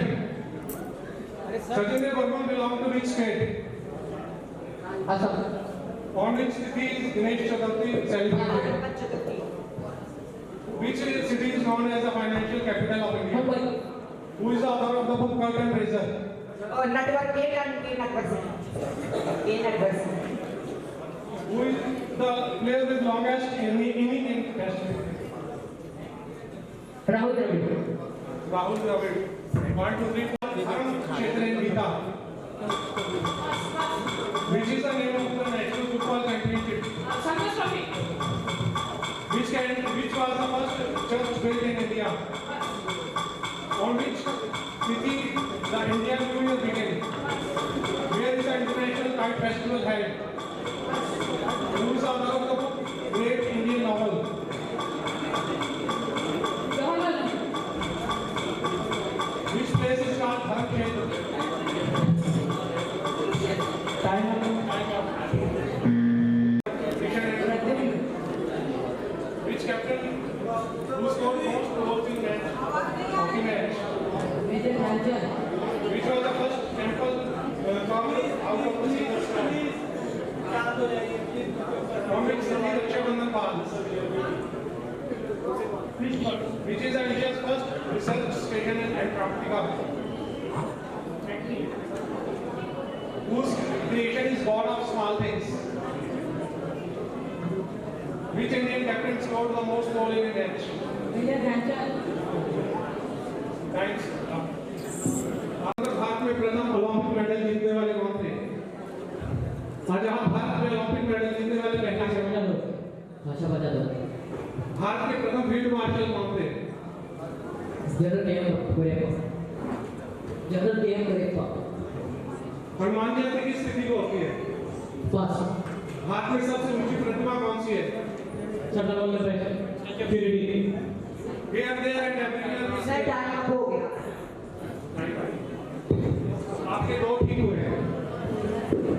Sachin Burman belong to which state? Assam. On which city is Ganesh Chaturthi celebrated? Which city is known as the financial capital of India? Who is the author of the book Curtain Raiser? Network Who is the player with longest inning in Test? Rahul Dravid. Rahul Dravid. 1, 2, 3, 4. Kshetren Gita. Which is the name of the national football championship? Santosh Trophy. Which was the first church built in India? On which city the Indian New Year began? Where is the International Kite Festival held? Who is the author of the book Great Indian Novel? Which place is called Dharamkshetra? Time up. Which captain who scored most goals in hockey match? Which was the first temple carved out of the Caesar stone? From which city Raksha Bandhan falls? Which is India's first research station in Antarctica? Whose creation is God of small things? Which Indian captain scored the most goals in a match? Thanks. Bharat में प्रथम Olympic medal जीतने वाले कौन थे? आज हम भारत में Olympic medal जीतने वाले पहले भाषा बता दो। भारत के प्रथम फील्ड मार्शल कौन थे? General DM correct. Hanuman Jayanti किस तिथि को होती है? पास। भारत में सबसे ऊंची प्रतिमा कौन सी है? सरदार वल्लभ भाई Patel. Here there and everywhere. Sir time up हो गया। आपके दो ठीक हुए हैं।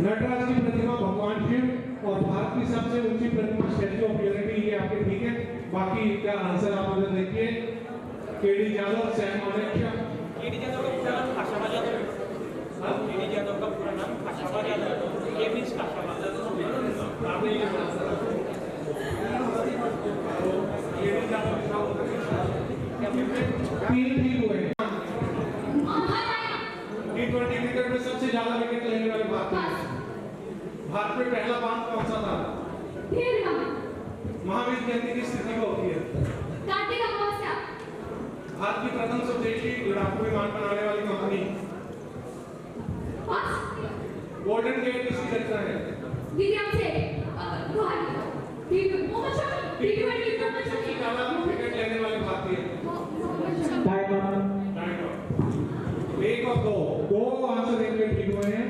नटराज की प्रतिमा भगवान शिव और भारत की सबसे ऊंची प्रतिमा स्टैच्यू ऑफ यूनिटी, ये आपके ठीक है। बाकी का आंसर आप उधर देखिए। KD Yadav, Sam Manekshaw. KD Yadav का पूरा नाम खाशाबा यादव है। हाँ, केडी यादव का पूरा नाम खाशाबा यादव है। ये मींस खाशाबा। आपने ये बोला। केडी यादव का तीन ठीक हुए हैं। T20 क्रिकेट में सबसे ज्यादा विकेट लेने वाले भारत में पहला बांध कौन सा था? महावीर जयंती किस तिथि को होती है? भारत की प्रथम स्वदेशी लड़ाकू विमान बनाने वाली कंपनी? गोल्डन गेट किसकी रचना है? विकेट लेने वाले भारतीय? एक और दो आंसर एक में ठीक हुए हैं।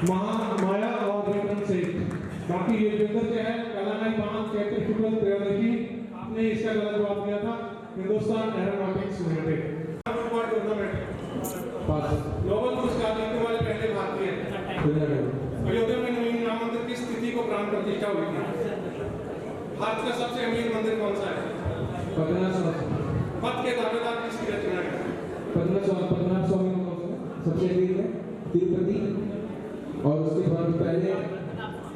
माया और विक्रम सेठ। बाकी ये जोकर क्या है? कलानाई बांध चैत्र शुक्ल त्रयोदशी। आपने इसका गलत जवाब दिया था। Hindustan aeronautics limited. Football tournament global पुरस्कार जीतने वाले पहले भारतीय हैं। अयोध्या में नवीन राम मंदिर की स्थिति को प्राण प्रतिष्ठा हुई थी। भारत का सबसे अमीर मंदिर कौन सा है? पद के दावेदार किसकी रचना है? पद्मनाभ स्वामी सबसे अमीर है तिरुपति, और उसके बाद पहले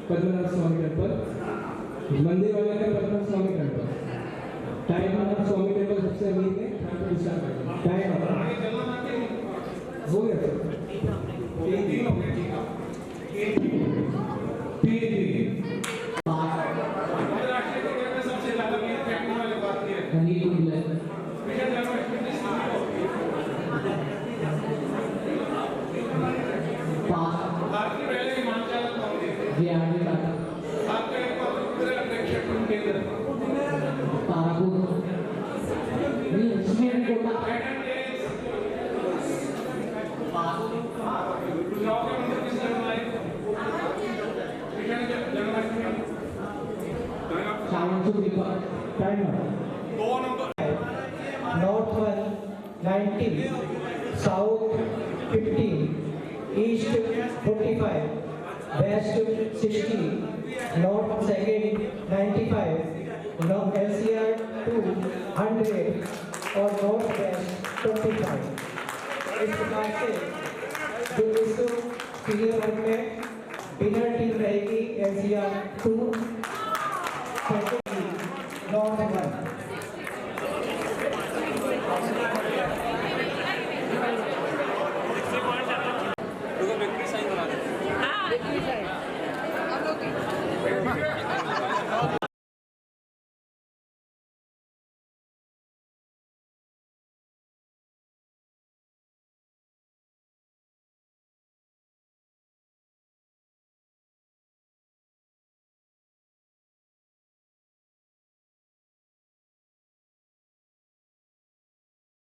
पद्मनाभ स्वामी टेम्पल, मंदिर वाले का पद्मनाभ स्वामी टेम्पल। टाइम स्वामी टेम्पल सबसे अमीर है। टाइम हो गया सर। तीन हो गए। अंतर्राष्ट्रीय क्रिकेट में सबसे ज्यादा विकेट फेंकने वाले भारतीय हैं। भारत के पहले विमान चालक कौन थे? भारत के North 1 90, South 15, East 45, West 60, North 2nd 95, North LCR 200 और North West 25। इस प्रकार से जो इस सीनियर वर्ग में विनर टीम रहेगी LCR 2 North 1। विक्ट्री साइन बना दे।